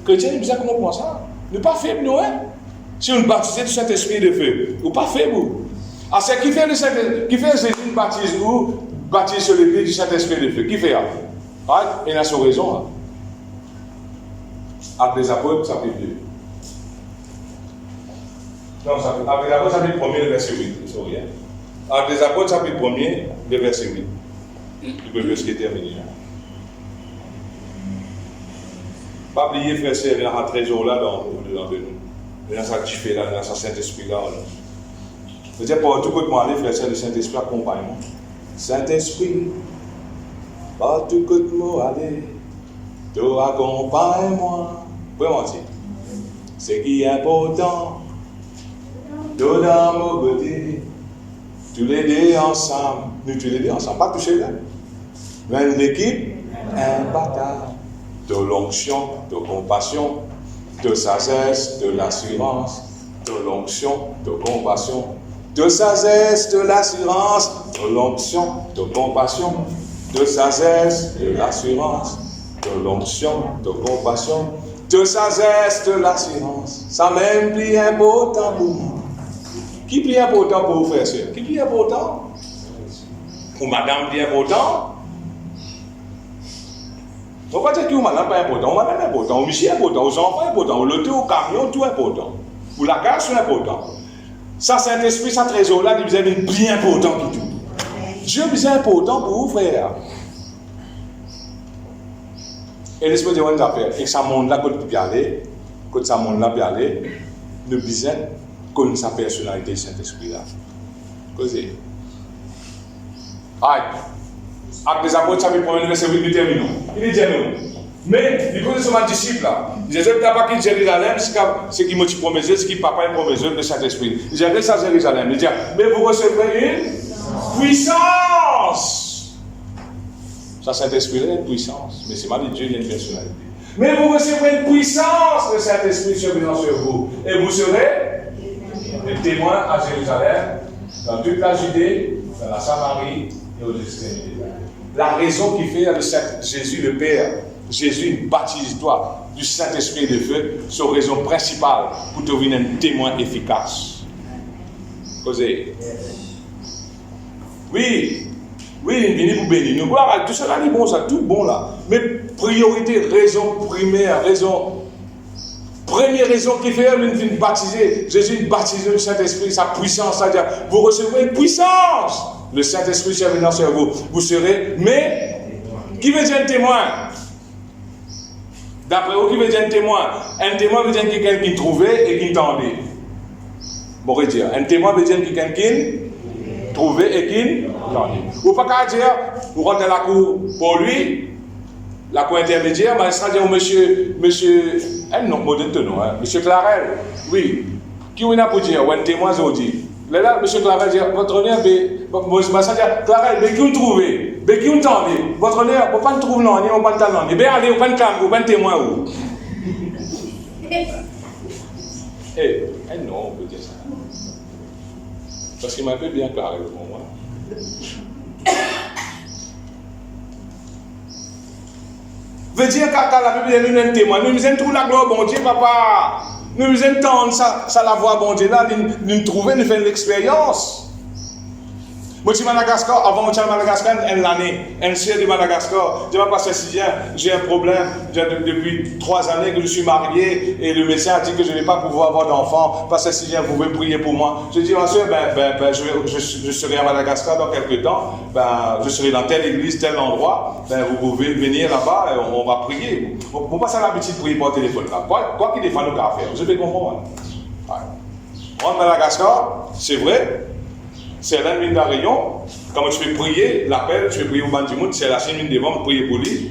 Chrétien, il bizarre comment on pense ça? Ne pas faible, nous, hein? Si on baptise du Saint-Esprit de feu, ou pas faible. Ah, c'est qui fait le Saint-Esprit? Qui fait Jésus baptise où? Baptise sur l'église du Saint-Esprit de feu. Qui fait ça? Ah, il a son raison. Hein? Actes des Apôtres, chapitre 2. Non, Actes des Apôtres, chapitre 1er, le verset 8. Sorry. Actes des Apôtres, chapitre 1er, le verset 8. Il peut jusqu'à terminer. pas oublier, frère, c'est il y a un trésor là dedans de nous. Il y a ça qui fait là, il y a ça Saint-Esprit là. Je veux dire, partout que tu m'allais, frère, c'est le Saint-Esprit accompagne-moi. Saint-Esprit, partout que tu m'allais, tu accompagnes-moi. Vraiment dire. Ce qui est important, tout dans mon côté, tous les deux ensemble, nous tous les deux ensemble, pas toucher là. Mais une équipe imbattable, de l'onction, de compassion, de sagesse, de l'assurance, de l'onction, de compassion, de sagesse, de l'assurance, de l'onction, de compassion, de sagesse, de l'assurance, de l'onction, de compassion, de sagesse, de l'assurance. Ça même plus important pour moi. Qui plus important pour vous, frères et sœurs? Qui plus important? Ou madame plus important? On va dire que vous madame pas important, ou madame est important, ou monsieur est important, aux enfants est important, ou l'auto, au camion, tout est important. Ou la gare, c'est important. Ça, Saint-Esprit, ça trésor-là, il vous est bien important pour tout. Dieu est bien important pour vous, frère. Et l'Esprit de Dieu nous a fait. Et ça monde-là, quand tu peux aller, quand ça monde-là peut aller, nous besoin connaître sa personnalité, Saint-Esprit-là. Causez. Aïe. Acte des apôtres, chapitre 1, verset 8, nous terminons. Il dit nous. Mais, il connaît son disciple là. Il dit, je ne vais pas quitter Jérusalem, ce qui m'a dit promis, ce qui papa est promis, le Saint-Esprit. Il dit, reste à Jérusalem. Il dit, mais vous recevrez une puissance. Ça, Saint-Esprit là, une puissance. Mais c'est mal dit Dieu, il y a une personnalité. Mais vous recevrez une puissance, le Saint-Esprit survenant sur vous. Et vous serez des témoins à Jérusalem, dans toute la Judée, dans la Samarie et aux extrémités. La raison qui fait le Jésus le Père, Jésus baptise-toi du Saint-Esprit de feu, c'est la raison principale pour devenir un témoin efficace. Causez. Oui, il vient pour bénir. Nous voilà, tout cela est bon, ça, tout bon là. Mais priorité, raison primaire, première raison qui fait une baptiser, Jésus baptise le Saint-Esprit, sa puissance, c'est-à-dire vous recevrez une puissance. Le Saint-Esprit survenant sur vous, vous serez, mais qui veut dire un témoin? D'après vous, qui veut dire un témoin? Un témoin veut dire quelqu'un qui trouvait et qui entendait. Bon, je veux dire, un témoin veut dire quelqu'un qui trouvait et qui entendait. Vous ne pouvez pas dire, vous rentrez dans la cour pour lui, la cour intermédiaire, mais ça veut dire monsieur, non, monsieur Clarel, oui, qui vous a pour dire, ou un témoin aujourd'hui. Là, monsieur Clarel dit, votre honneur, ça dit, Clarel, mais qui vous trouvez? Mais qui vous entendez? Votre honneur, vous ne pouvez pas trouver non, vous ne pouvez pas non. Mais allez, vous ne pouvez pas vous ne témoin où? Non, on peut dire ça. Parce qu'il m'a un peu bien Clarel pour moi. Veut dire qu'à la Bible, nous sommes témoins. Nous aimons trouver la gloire, bon Dieu, papa. Nous aimons entendre ça, la voix, bon Dieu, là, nous trouver, nous faire l'expérience. Moi, je suis Madagascar, avant de Madagascar, l'année, un ciel de Madagascar, je vais passer 6 ans, j'ai un problème, depuis 3 années que je suis marié, et le médecin a dit que je ne vais pas pouvoir avoir d'enfant, passer 6 ans, vous pouvez prier pour moi. Je dis, ma soeur, je serai à Madagascar dans quelques temps, je serai dans telle église, tel endroit, vous pouvez venir là-bas, et on va prier. On passe à l'habitude de prier par téléphone, là. Quoi qu'il défend nos affaires, vous devez comprendre. En Madagascar, c'est vrai. C'est l'un de rayon. Quand tu fais prier, l'appel, tu fais prier au Bandimout, c'est la chaîne devant, prier pour lui.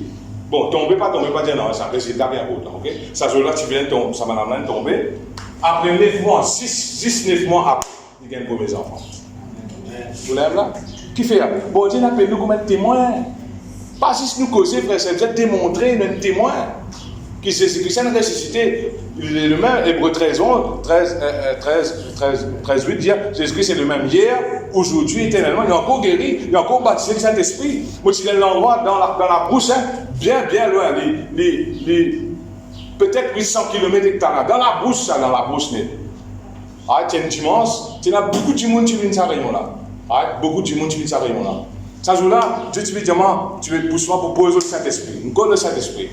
Bon, tombez pas, dire non, ça c'est bien important, ok? Ça joue là, tu viens tomber, ça m'a amené tomber. Après 9 mois, 6-9 mois après, il gagne pour mes enfants. Vous l'avez là? Qui fait là? Bon, Dieu n'a pas nous comme un témoin. Pas juste nous causer, frère, c'est déjà démontrer un témoin. Qui s'est ressuscité, le même, Hébreux 13, 8 dit Jésus-Christ est le même hier, aujourd'hui, éternellement, il est encore guéri, il est encore baptisé du Saint-Esprit. Moi, je suis dans l'endroit, dans la brousse, bien loin, peut-être 800 km dans la brousse, tu es un dimanche, tu as beaucoup de monde qui vient de sa réunion là. Beaucoup de monde qui vient de sa réunion là. Ça joue là, Dieu te dit, tu veux pousser pour poser le Saint-Esprit, nous connaissons le Saint-Esprit.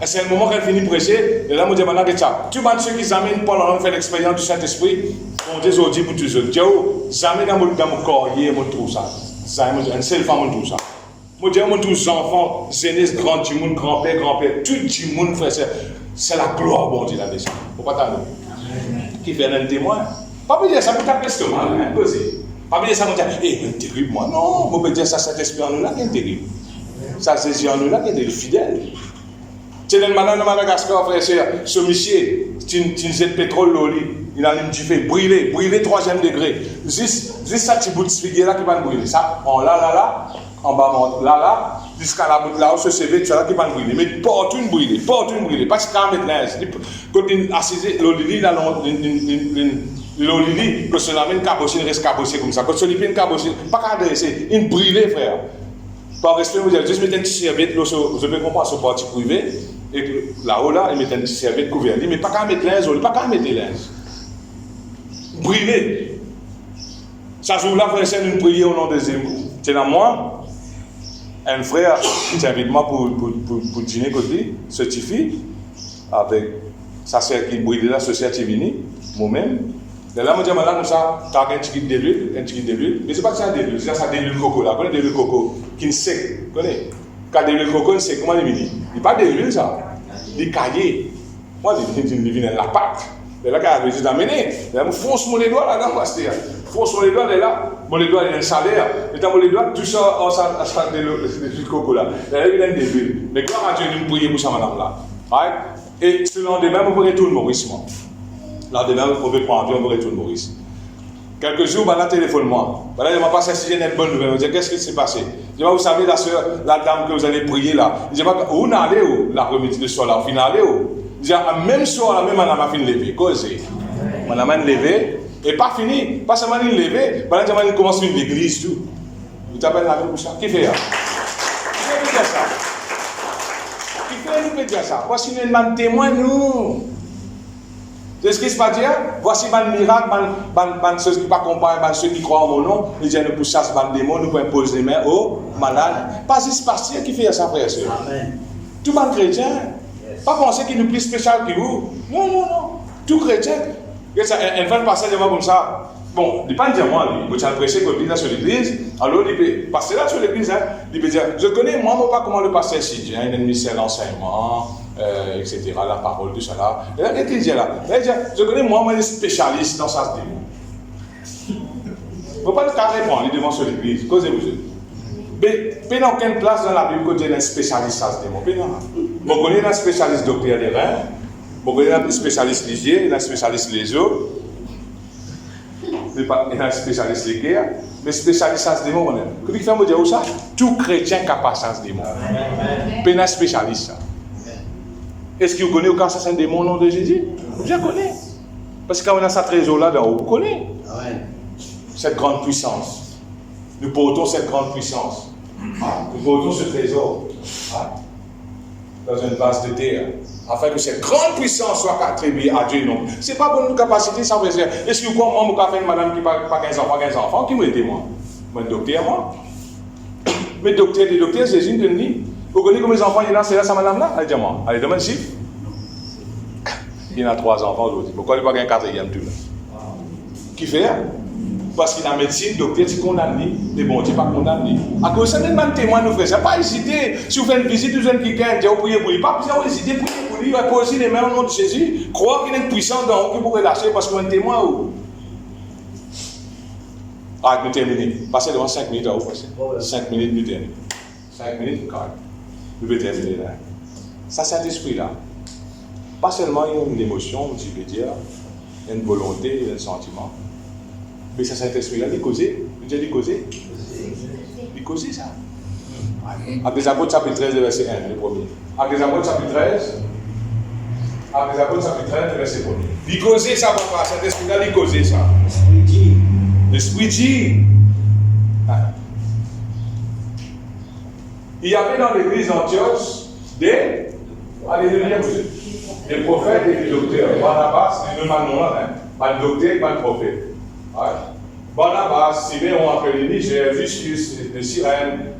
C'est le moment qu'elle finit de prêcher, et là, je dis, tu vois ceux qui amènent pendant de faire l'expérience du Saint-Esprit, on dit aujourd'hui pour tous eux, jamais dans mon corps, je trouve ça. C'est une seule femme, je trouve ça. Moi, je dis tous les enfants, jeunesse, grand-père, tout le monde, frère, c'est la gloire, bon Dieu, la maison. Faut pas t'en qui fait un témoin. Pas dire ça pour ta l'estomac, hein, posé. Pas dire ça pour dire, terrible, moi. Non, on peut dire ça, cet esprit en nous là qui est terrible. Ça, c'est en nous là qui est fidèle. Tu sais, dans Madagascar, frère, c'est ce monsieur, tu jettes pétrole, il a une fais brûler 3e degré. Juste ça, petit bout de figuier là qui va brûler. Ça, en là, en bas, là, jusqu'à la bout de là, ce CV, tu là qui va brûler. Mais partout brûler. Pas de mettre l'aise. Quand il assisé, l'olili, là, l'olili, que cela mène cabossé, il reste cabossé comme ça. Quand celui qui est cabossé, pas qu'à adresser, il brûlé, frère. Par respect, vous allez juste mettre un petit serviette, je peux comprendre ce parti privé, et là-haut, là, il met un petit serviette couvert. Mais pas qu'à mettre l'aise, pas qu'à mettre l'aise. Brûler. Ça joue-là, frère, c'est une prière au nom de Zemmour. C'est là, moi, un frère qui invite moi pour dîner côté, ce petit fille, avec sa sœur qui brûle là, société Vini, moi-même. Et là, je me dis, comme ça, tu as un petit kit d'huile, mais ce n'est pas ça de l'huile, c'est ça de l'huile coco. Là, vous connaissez de l'huile coco qui est sec, vous connaissez? Quand de l'huile coco, c'est comment il dit? Il n'y a pas de l'huile, ça. Il est caillé. Moi, il vient la pâte. Et là, quand je suis amené, je fonce mon doigt là-dedans, fonce mon doigt là, mon doigt il y a un salaire, et dans mon doigt, tout ça, on s'en de l'huile coco là. Et là, il y a de l'huile. Mais gloire à Dieu, nous prions pour ça, madame là. Right? Et ce lendemain, on peut retourner Maurice. Le lendemain, on peut prendre, on peut retourner Maurice. Quelques jours, là, téléphone-moi. Là, il m'a passé si j'ai une bonne nouvelle. Je dis, qu'est-ce qui s'est passé? Je dis, vous savez, la soeur, la dame que vous allez prier là. Je dis, où on allait où? L'après-midi, le soir là, on finit aller où? Je dis, même soir, même madame a fini de lever. Causé. Madame a levé, et pas fini. Pas seulement de lever, madame a commencé une église, tout. Vous t'appelez la même pour ça? Qui fait ça? Qui fait ça? Qui fait ça? Voici une témoin, nous. C'est ce qui se passe dire, voici un miracle, ceux qui ne comprennent pas, ceux qui croient en mon nom, ils disent nous poussons ce démon, nous pouvons poser les mains aux malades. Pas ce pasteur qui fait ça, frère et soeur. Tout le monde chrétien. Pas penser qu'il est plus spécial que vous. Non. Tout chrétien. Un fait passage comme ça. Bon, il ne peut pas dire moi, lui. Quand il a prêché là sur l'église, alors il peut passer là sur l'église, il peut dire, je connais, moi, pas comment le pasteur Sidien, il a une mission d'enseignement. Etc. La parole, tout ça là. Et là, qu'est-ce qu'il dit là? Il dit, je connais moi, je suis spécialiste dans ça. Il ne faut pas le carré prendre, il devant sur l'église. Causez-vous. Mais il n'y a aucune place dans la Bible quand il y a un spécialiste dans ce démon. Je connais un spécialiste docteur des reins, je connais un spécialiste lisier, il y a un spécialiste les os, il y a un spécialiste les guerres, mais spécialiste dans ce démon, qu'est-ce qu'il fait me dire ça? Tout chrétien capable dans ce démon. Il y a un spécialiste ça. Est-ce que vous connaissez quand ça c'est un démon au nom de Jésus? Je connais. Parce que quand on a ce trésor-là, vous connaissez. Cette grande puissance. Nous portons cette grande puissance. Nous portons ce trésor dans une vase de terre. Afin que cette grande puissance soit attribuée à Dieu. Ce n'est pas pour nos capacités, ça veut dire. Est-ce que vous croyez, moi, je fais une madame qui n'a pas 15 enfants, qui m'a aidé, moi? Moi, docteur, moi. Mais docteur, Jésus me dit. Vous connaissez combien d'enfants il y a c'est là, sa madame-là? Allez, dis-moi. Allez, demande le chiffre. Il y a 3 enfants aujourd'hui. Pourquoi il n'y a pas un 4e tout là? Qui fait? Parce qu'il a médecine, docteur, tu condamnes, mais bon, tu n'es pas condamné. À cause de ça, même témoin nous fait. Pas hésiter. Si vous faites une visite, vous avez quelqu'un, vous priez pour lui. Pas hésiter, priez pour lui. Poser les mains au nom de Jésus. Croire qu'il est puissant dans vous, que vous relâchez parce qu'il y a un témoin. Ah, nous terminons. Passez devant 5 minutes à vous passer. 5 minutes, nous terminons. 5 minutes, quand même. Nous pouvons terminer là. Ça, c'est un esprit-là. Pas seulement il y a une émotion, je veux dire, il y a une volonté, il y a un sentiment. Mais ça, c'est un esprit-là, il est causé. Vous avez dit causer? Il est causé, ça. Actes des Apôtres, chapitre 13, verset 1, le premier. Actes des Apôtres, chapitre 13. Actes des Apôtres, chapitre 13, verset 1. Il est causé, ça, papa. Cet esprit-là, il est causé, ça. L'esprit dit. Il y avait dans l'église d'Antioche des prophètes et des docteurs. Barnabas, c'est le nom là, pas de docteur, pas de prophète. Barnabas, Siméon appelé Niger, Lucius de Cyrène,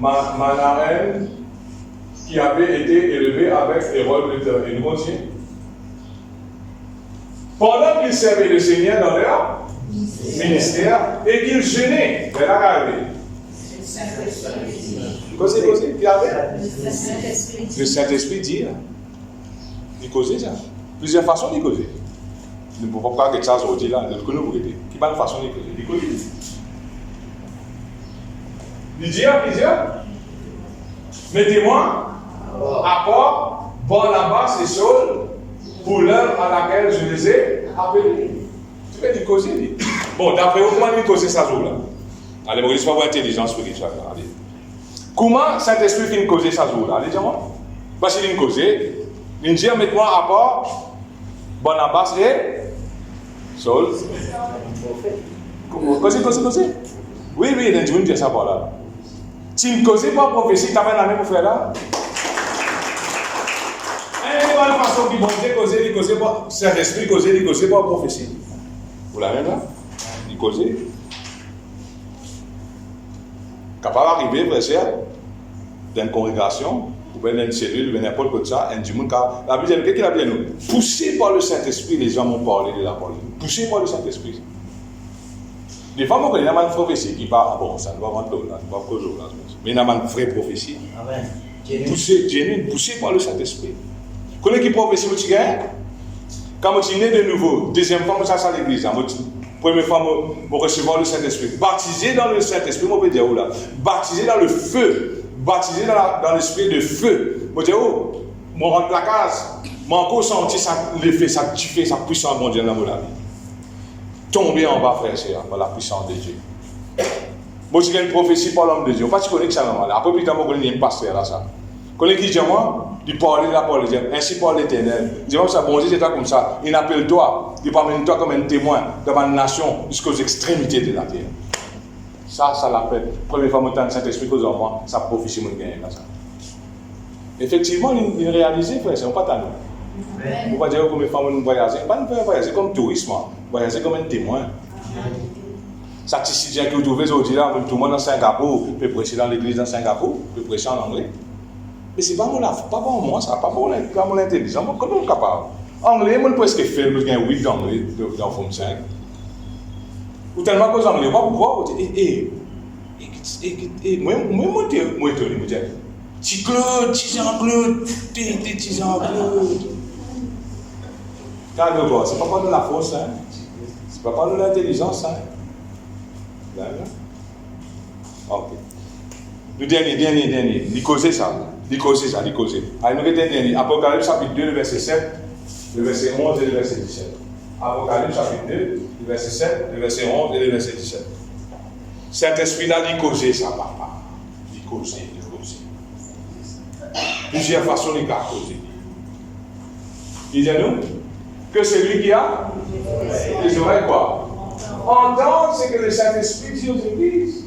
Manaen, qui avait été élevé avec Hérode et nous continuons. Pendant qu'ils servaient le Seigneur dans leur ministère et qu'ils jeûnaient, Causez, qui avait? Saint-Esprit. Le Saint-Esprit dit, il causait ça. Plusieurs façons de causer. Nous ne pouvons pas que ça aujourd'hui là, nous connaissons beaucoup. Qui va une façon de causer? Il cause. Il dit à plusieurs, mettez-moi à part Barnabas et Saul pour l'heure à laquelle je les ai appelés. Tu peux dire causer. Bon, d'après vous, comment il causer ça jour là? Allez, vous ne pas intelligence spirituelle. Allez. Comment Saint-Esprit fait causer ça jour là? Allez, dis-moi. Parce qu'il a causé, il dit mettez-moi à part Barnabas et Saul. Causez. Oui, il a dit ça par là. Si tu ne causes pas prophétie, tu as la même pour faire là. Il y a une façon qui bon Dieu causer pas. Saint-Esprit causer pas prophétie. Vous l'avez là? Il cause. Capable d'arriver, frère cher, dans une congrégation, ou bien dans une cellule, ou bien n'importe quoi de ça, un dimanche, la Bible dit, qu'est-ce qu'il a bien nous? Poussé par le Saint-Esprit, les gens m'ont parlé de la parole. Poussé par le Saint-Esprit. Des fois, on connaît une prophétie qui part, bon, ça ne va pas rentrer là, ça ne va pas causer là, mais il y a une vraie prophétie. Amen. Poussé par le Saint-Esprit. Vous connaissez qui prophétie, vous avez? Quand je suis né de nouveau, deuxième fois, je suis à l'église. Première fois, je recevoir le Saint-Esprit. Baptisé dans le Saint-Esprit, je peux dire où là? Baptisé dans le feu. Baptisé dans l'esprit de feu. Je dis où? Je rentre la case. Je encore senti l'effet, ça tuer, ça puissance mon Dieu dans mon vie. Tomber en bas, frère, c'est par la puissance de Dieu. Moi, j'ai une prophétie par l'homme de Dieu. Pas tu connais que ça normalement. Après, plus tard, je connais un pasteur là, ça. Connais qui dit moi? Il parle de la parole de Dieu. Ainsi parle l'Éternel. Il dit moi, ça, bon Dieu, c'est toi comme ça. Il appelle toi. Il parle de toi comme un témoin devant une nation jusqu'aux extrémités de la terre. Ça l'appelle. Première fois, montant de Saint-Esprit aux enfants, ça prophétie mon gain comme ça. Effectivement, il réalisait, frère, c'est pas tant. On va dire comme les femmes voyager. Pas une voyager comme tourisme. Voyager comme un témoin. Ça, si que vous trouvez aujourd'hui là, tout le monde dans Singapour, peut prêcher dans l'église dans Singapour, peut prêcher en anglais. Mais c'est pas moi, ça, pas mon intelligence. Comment on est capable? Anglais, moi, presque fait, je gagne 8 d'anglais dans Forme 5. Ou tellement que les anglais, pas pouvoir, moi, étonné, je dis, petit Claude, petit Jean-Claude, petit Jean-Claude. Car de quoi? C'est pas de la force, hein? C'est pas de l'intelligence, hein? Ok. Le dernier. Il causait ça. Allez, nous dernier. Apocalypse chapitre 2, le verset 7, le verset 11 et le verset 17. Apocalypse chapitre 2, le verset 7, le verset 11 et le verset 17. Saint-Esprit là, il causait ça, papa. Il causait. Plusieurs façons de causer. Il dit à nous que celui qui a les oreilles quoi? Entendre ce que le Saint-Esprit dit aux églises.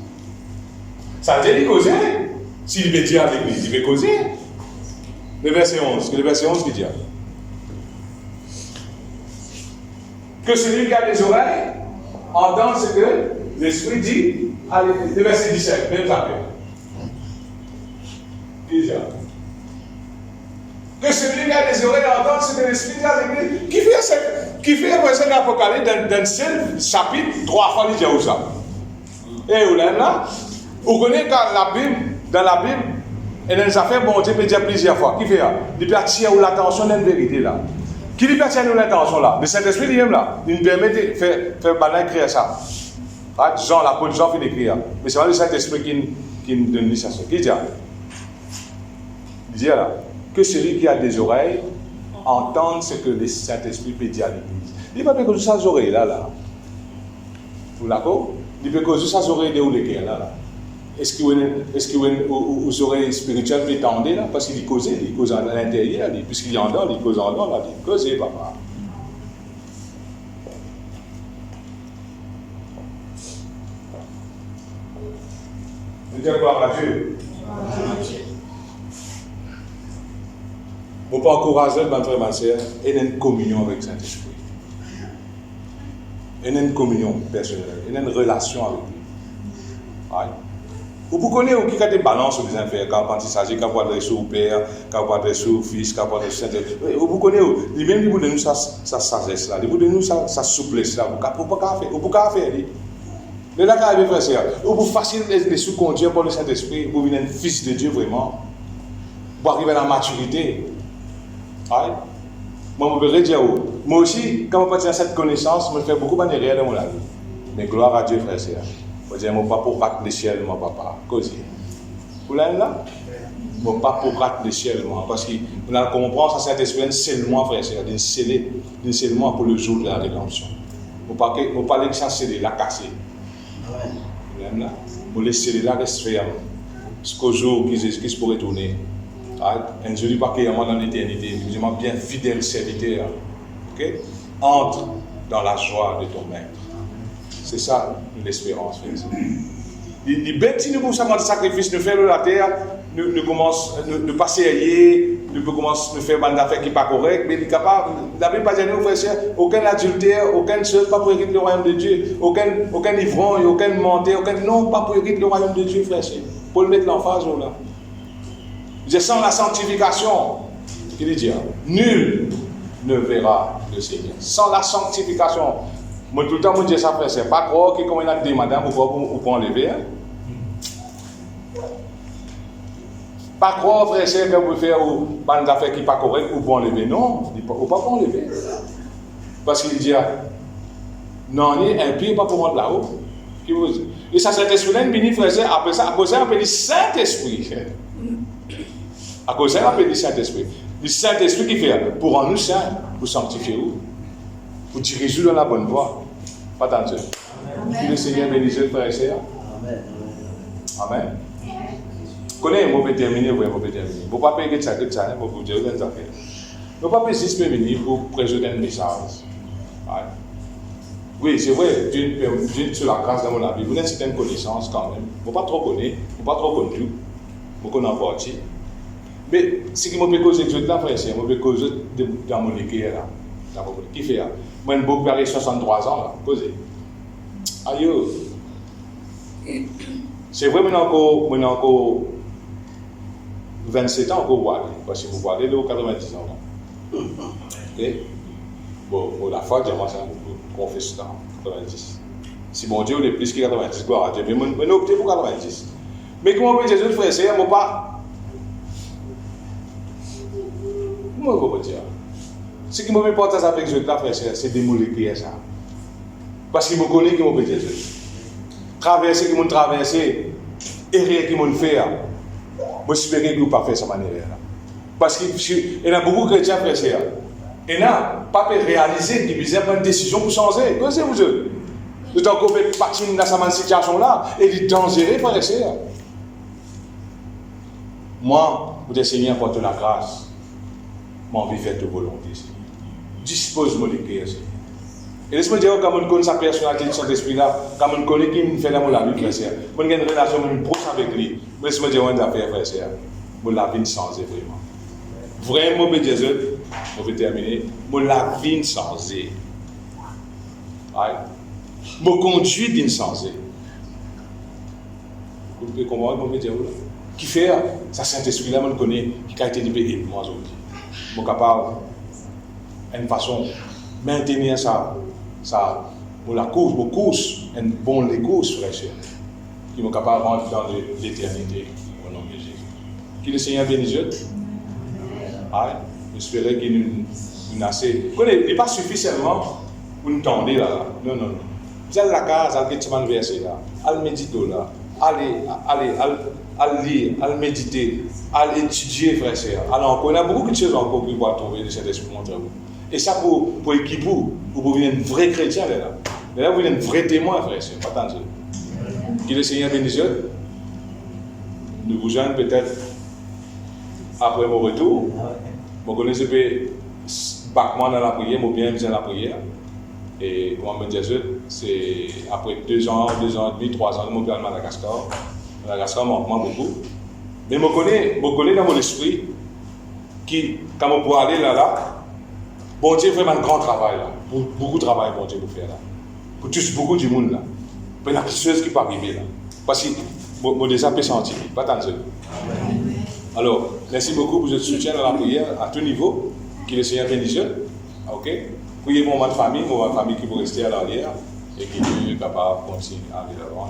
Ça veut dire causer. S'il veut dire à l'église, il veut causer. Le verset 11, qui dit. Que celui qui a les oreilles entende ce que l'Esprit dit à l'église. Le verset 17, même ça. Il dit. Que celui qui a les oreilles entende ce que l'Esprit dit à l'église. Qui fait un verset d'Apocalypse dans le seul chapitre, 3 fois, il dit où ça. Et vous l'avez là? Vous connaissez dans la Bible, et dans les affaires, bon Dieu peut dire plusieurs fois. Qui fait ça? Il peut attirer l'attention d'une vérité là. Qui lui peut attirer l'attention là? Le Saint-Esprit lui-même là, il nous permet de faire écrire ça. Jean, l'apôtre Jean fait d'écrire. Mais c'est pas le Saint-Esprit qui nous donne l'initiation. Qui dit ça? Il dit là, que celui qui a des oreilles entende ce que le Saint-Esprit peut dire à l'église. Il ne peut pas causer ses oreilles là. Vous d'accord? Il peut causer ses oreilles de où les cœurs là. Est-ce que vous oreilles spirituelles peut tendre là? Parce qu'il cause à l'intérieur, puisqu'il est en dehors, il cause en dehors là. Il cause, papa. Vous dites quoi à Dieu? Vous ne pouvez pas encourager ma frère, ma soeur, et une communion avec Saint-Esprit. Et une communion personnelle, et une relation avec lui. Vous connaissez qui a des balances sur les affaires, quand il s'agit de adresser au Père, quand adresser au Fils, quand adresser au Saint-Esprit. Vous connaissez, lui-même, il vous donne sa sagesse là, il vous donne sa souplesse là, vous ne pouvez pas faire. Le là, quand frère, c'est ou pour faciliter les sous-conduire pour le Saint-Esprit, pour devenir un fils de Dieu vraiment, pour arriver à la maturité. Ouais. Moi, je peux dire, moi aussi, quand je partage cette connaissance, je fais beaucoup de manières dans mon vie. Mais gloire à Dieu, frère, c'est je dis, mon papa pour rater le ciel, mon papa. Cause. Vous l'avez là? Mon papa pour rater le ciel, moi. Parce qu'on comprend ça, Saint-Esprit, un scellement, frère, c'est un scellement pour le jour de la rédemption. Vous ne parlez que ça, c'est la casser. Vous l'avez là? Vous laissez là, reste ferme. Jusqu'au jour qu'ils Jésus-Christ pourrait tourner. Un joli paquet dans l'éternité, évidemment bien fidèle serviteur. Okay? Entre dans la joie de ton maître. C'est ça l'espérance, frère. Les bêtes, si nous commençons à faire des sacrifices, nous faisons la terre, nous commençons à pas sérieux, nous commençons à faire des affaires qui ne sont pas correctes, mais la Bible pas dire, frère, aucun adultère, aucune chose, pas pour hériter le royaume de Dieu, aucun ivrogne, aucun menteur, non, pas pour hériter le royaume de Dieu, frère. Pour le mettre l'emphase là. Sans la sanctification, il dit, nul ne verra le Seigneur. Sans la sanctification, moi tout le temps, je dis ça, frère, c'est pas croire que comme il a dit, madame, vous pouvez enlever. Hein? Pas croire, frère, c'est que vous faire des affaires qui ne sont pas correctes, vous pouvez enlever. Non, vous ne pouvez pas enlever. Parce qu'il dit, non, il est impie, pas pour moi de là-haut. Et ça, Saint-Esprit, béni, frère, après ça, à cause d'un peu du Saint-Esprit. À cause d'un peu du Saint-Esprit. Le Saint-Esprit qui fait pour rendre nous saints, pour sanctifier nous, pour diriger dans la bonne voie. Pas tant de choses. Que le Seigneur bénisse, frère et sœur. Amen. Amen. Connais, je vais terminer, je vais terminer. Je ne vais pas payer ça, je vais vous dire des affaires. Je ne vais pas payer 6 venir pour présenter un message. Oui, c'est vrai, Dieu sur la grâce de mon avis, vous avez une certaine connaissance quand même. Il ne faut pas trop connaître, il ne faut pas trop connaître tout. Il faut qu'on en partie. Mais ce qui m'a fait causer de la frère, c'est que je vais causer dans mon équipe là. Qui fait? Moi, je vais faire 63 ans là, posé. Aïe. C'est vrai, maintenant encore 27 ans encore voir, parce que vous voyez le 90 ans là. Ok? Bon, la foi, j'ai commencé à confesser ça, 90. Si mon Dieu est plus que 90, gloire à Dieu, mais je opté pour 90. Mais comment peut Jésus, frère, c'est moi pas. Comment je peux dire? Ce qui me porte avec Jésus, frère, c'est de molécules ça. Parce qu'il me connaît qui me Jésus. Traverser qui m'ont traversé, errer qui m'ont fait. Je espère que vous ne pas faire de cette manière-là. Parce qu'il y a beaucoup de chrétiens, frère, et là, pas réaliser qu'il y a une décision pour changer. Connaissez-vous Dieu? Le temps qu'on fait partie dans cette situation-là, et il est dangereux, frère et sœur. Moi, pour te Seigneur, porte la grâce. Moi, envie de faire ta volonté. Dispose-moi de cœur, Seigneur. Et laisse-moi dire, quand on connaît sa personnalité de son esprit-là, quand on connaît qui me fait l'amour la vie, frère et sœur, on a une relation proche avec lui. Laisse-moi dire, on a affaire, frère et sœur. Mon la vie changer vraiment. Vraiment, mais Jésus, on va terminer. Mon la vie changer. Mon conduite d'une changer. Vous pouvez comprendre, mon dire qui fait ça Saint-Esprit là, on connaît, qui a été libéré moi aujourd'hui. Mon capable, une façon maintenir ça, pour la course, une bonne course, frère et sœur, qui est capable de rentrer dans l'éternité au nom de Jésus. Que le Seigneur bénisse. J'espère qu'il nous assez. Il n'est pas suffisamment pour nous tendre là. Non. Vous allez à la case, allez verser là, allez méditer là, allez lire, allez méditer, allez étudier, frère et sœur. Alors, on a beaucoup de choses encore pour pouvoir trouver de cet esprit entre vous. Et ça pour équiper vous, pour devenir un vrai chrétien là. Mais là, vous êtes un vrai témoin, frère et sœur. Pas tant de. Que le Seigneur bénisse. Nous vous joignons peut-être après mon retour. Je connais ce peu backman dans la prière, je bien dans la prière. Et comment me dire, c'est après 2 ans et demi, 3 ans, je suis à Madagascar. Madagascar manque beaucoup. Mais je connais dans mon esprit qui, quand je peux aller là, bon Dieu fait un grand travail là. Beaucoup de travail, bon Dieu, pour faire là. Pour toucher beaucoup de monde là. Il y a quelque chose qui peut arriver là. Parce que je déjà peux sentir, pas tant de choses. Alors, merci beaucoup pour votre soutien dans la prière à tout niveau. Que le Seigneur bénisse. Ok? Priez pour ma famille qui va rester à l'arrière. et qui est capable de continuer à aller devant.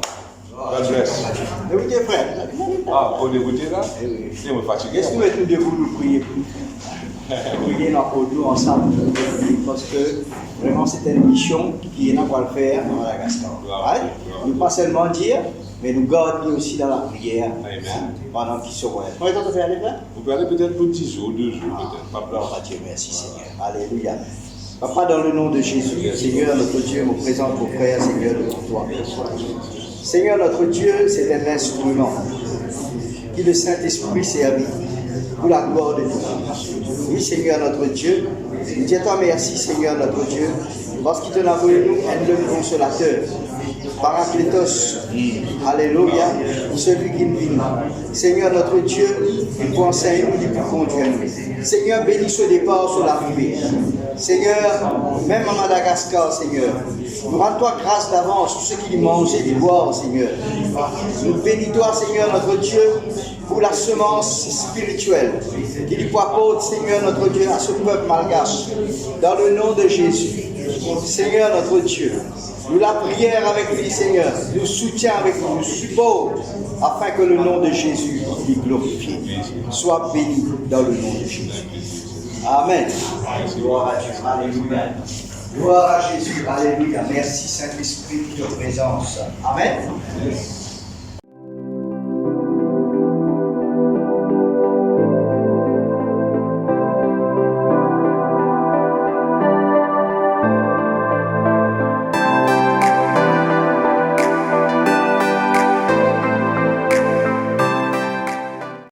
God bless. Écoutez, frère. Ah, pour débuter là, Eh oui. je me fatigué. Est-ce que nous mettons debout, nous prier plus? Prier dans nous ensemble, parce que vraiment c'est une mission qui est là pour le faire à Madagascar. Right? Nous pas seulement dire, mais nous garder aussi dans la prière. Amen. Pendant qu'ils se voient. Comment est-ce que tu fais aller frère? Vous pouvez aller peut-être pour 10 jours, 2 jours, peut-être. Pas Gloire plus. à Dieu, merci Seigneur. Alléluia. Papa, dans le nom de Jésus, Seigneur notre Dieu, me présente vos frères, Seigneur, devant toi. Seigneur notre Dieu, c'est un instrument qui le Saint-Esprit servit pour la gloire de Dieu. Oui, Seigneur notre Dieu, nous disons toi merci, Seigneur notre Dieu, parce qu'il te l'a envoyé nous un consolateur. Paraclétos, Alléluia, celui qui nous vit. Seigneur notre Dieu, il peut enseigner nous, il peut conduire nous. Seigneur, bénis ce départ sur l'arrivée. Seigneur, même à Madagascar, Seigneur, nous rendons-toi grâce d'avance sur ce qui mangeait et boire, Seigneur. Nous bénis-toi, Seigneur notre Dieu, pour la semence spirituelle qu'il apporte, Seigneur notre Dieu, à ce peuple malgache. Dans le nom de Jésus, Seigneur notre Dieu, nous la prière avec lui, Seigneur, nous soutient avec lui, nous support, afin que le nom de Jésus soit glorifié. Sois béni dans le nom de Jésus. Amen. Gloire à Dieu. Alléluia. Gloire à Jésus. Alléluia. Merci Saint-Esprit de ta présence. Amen.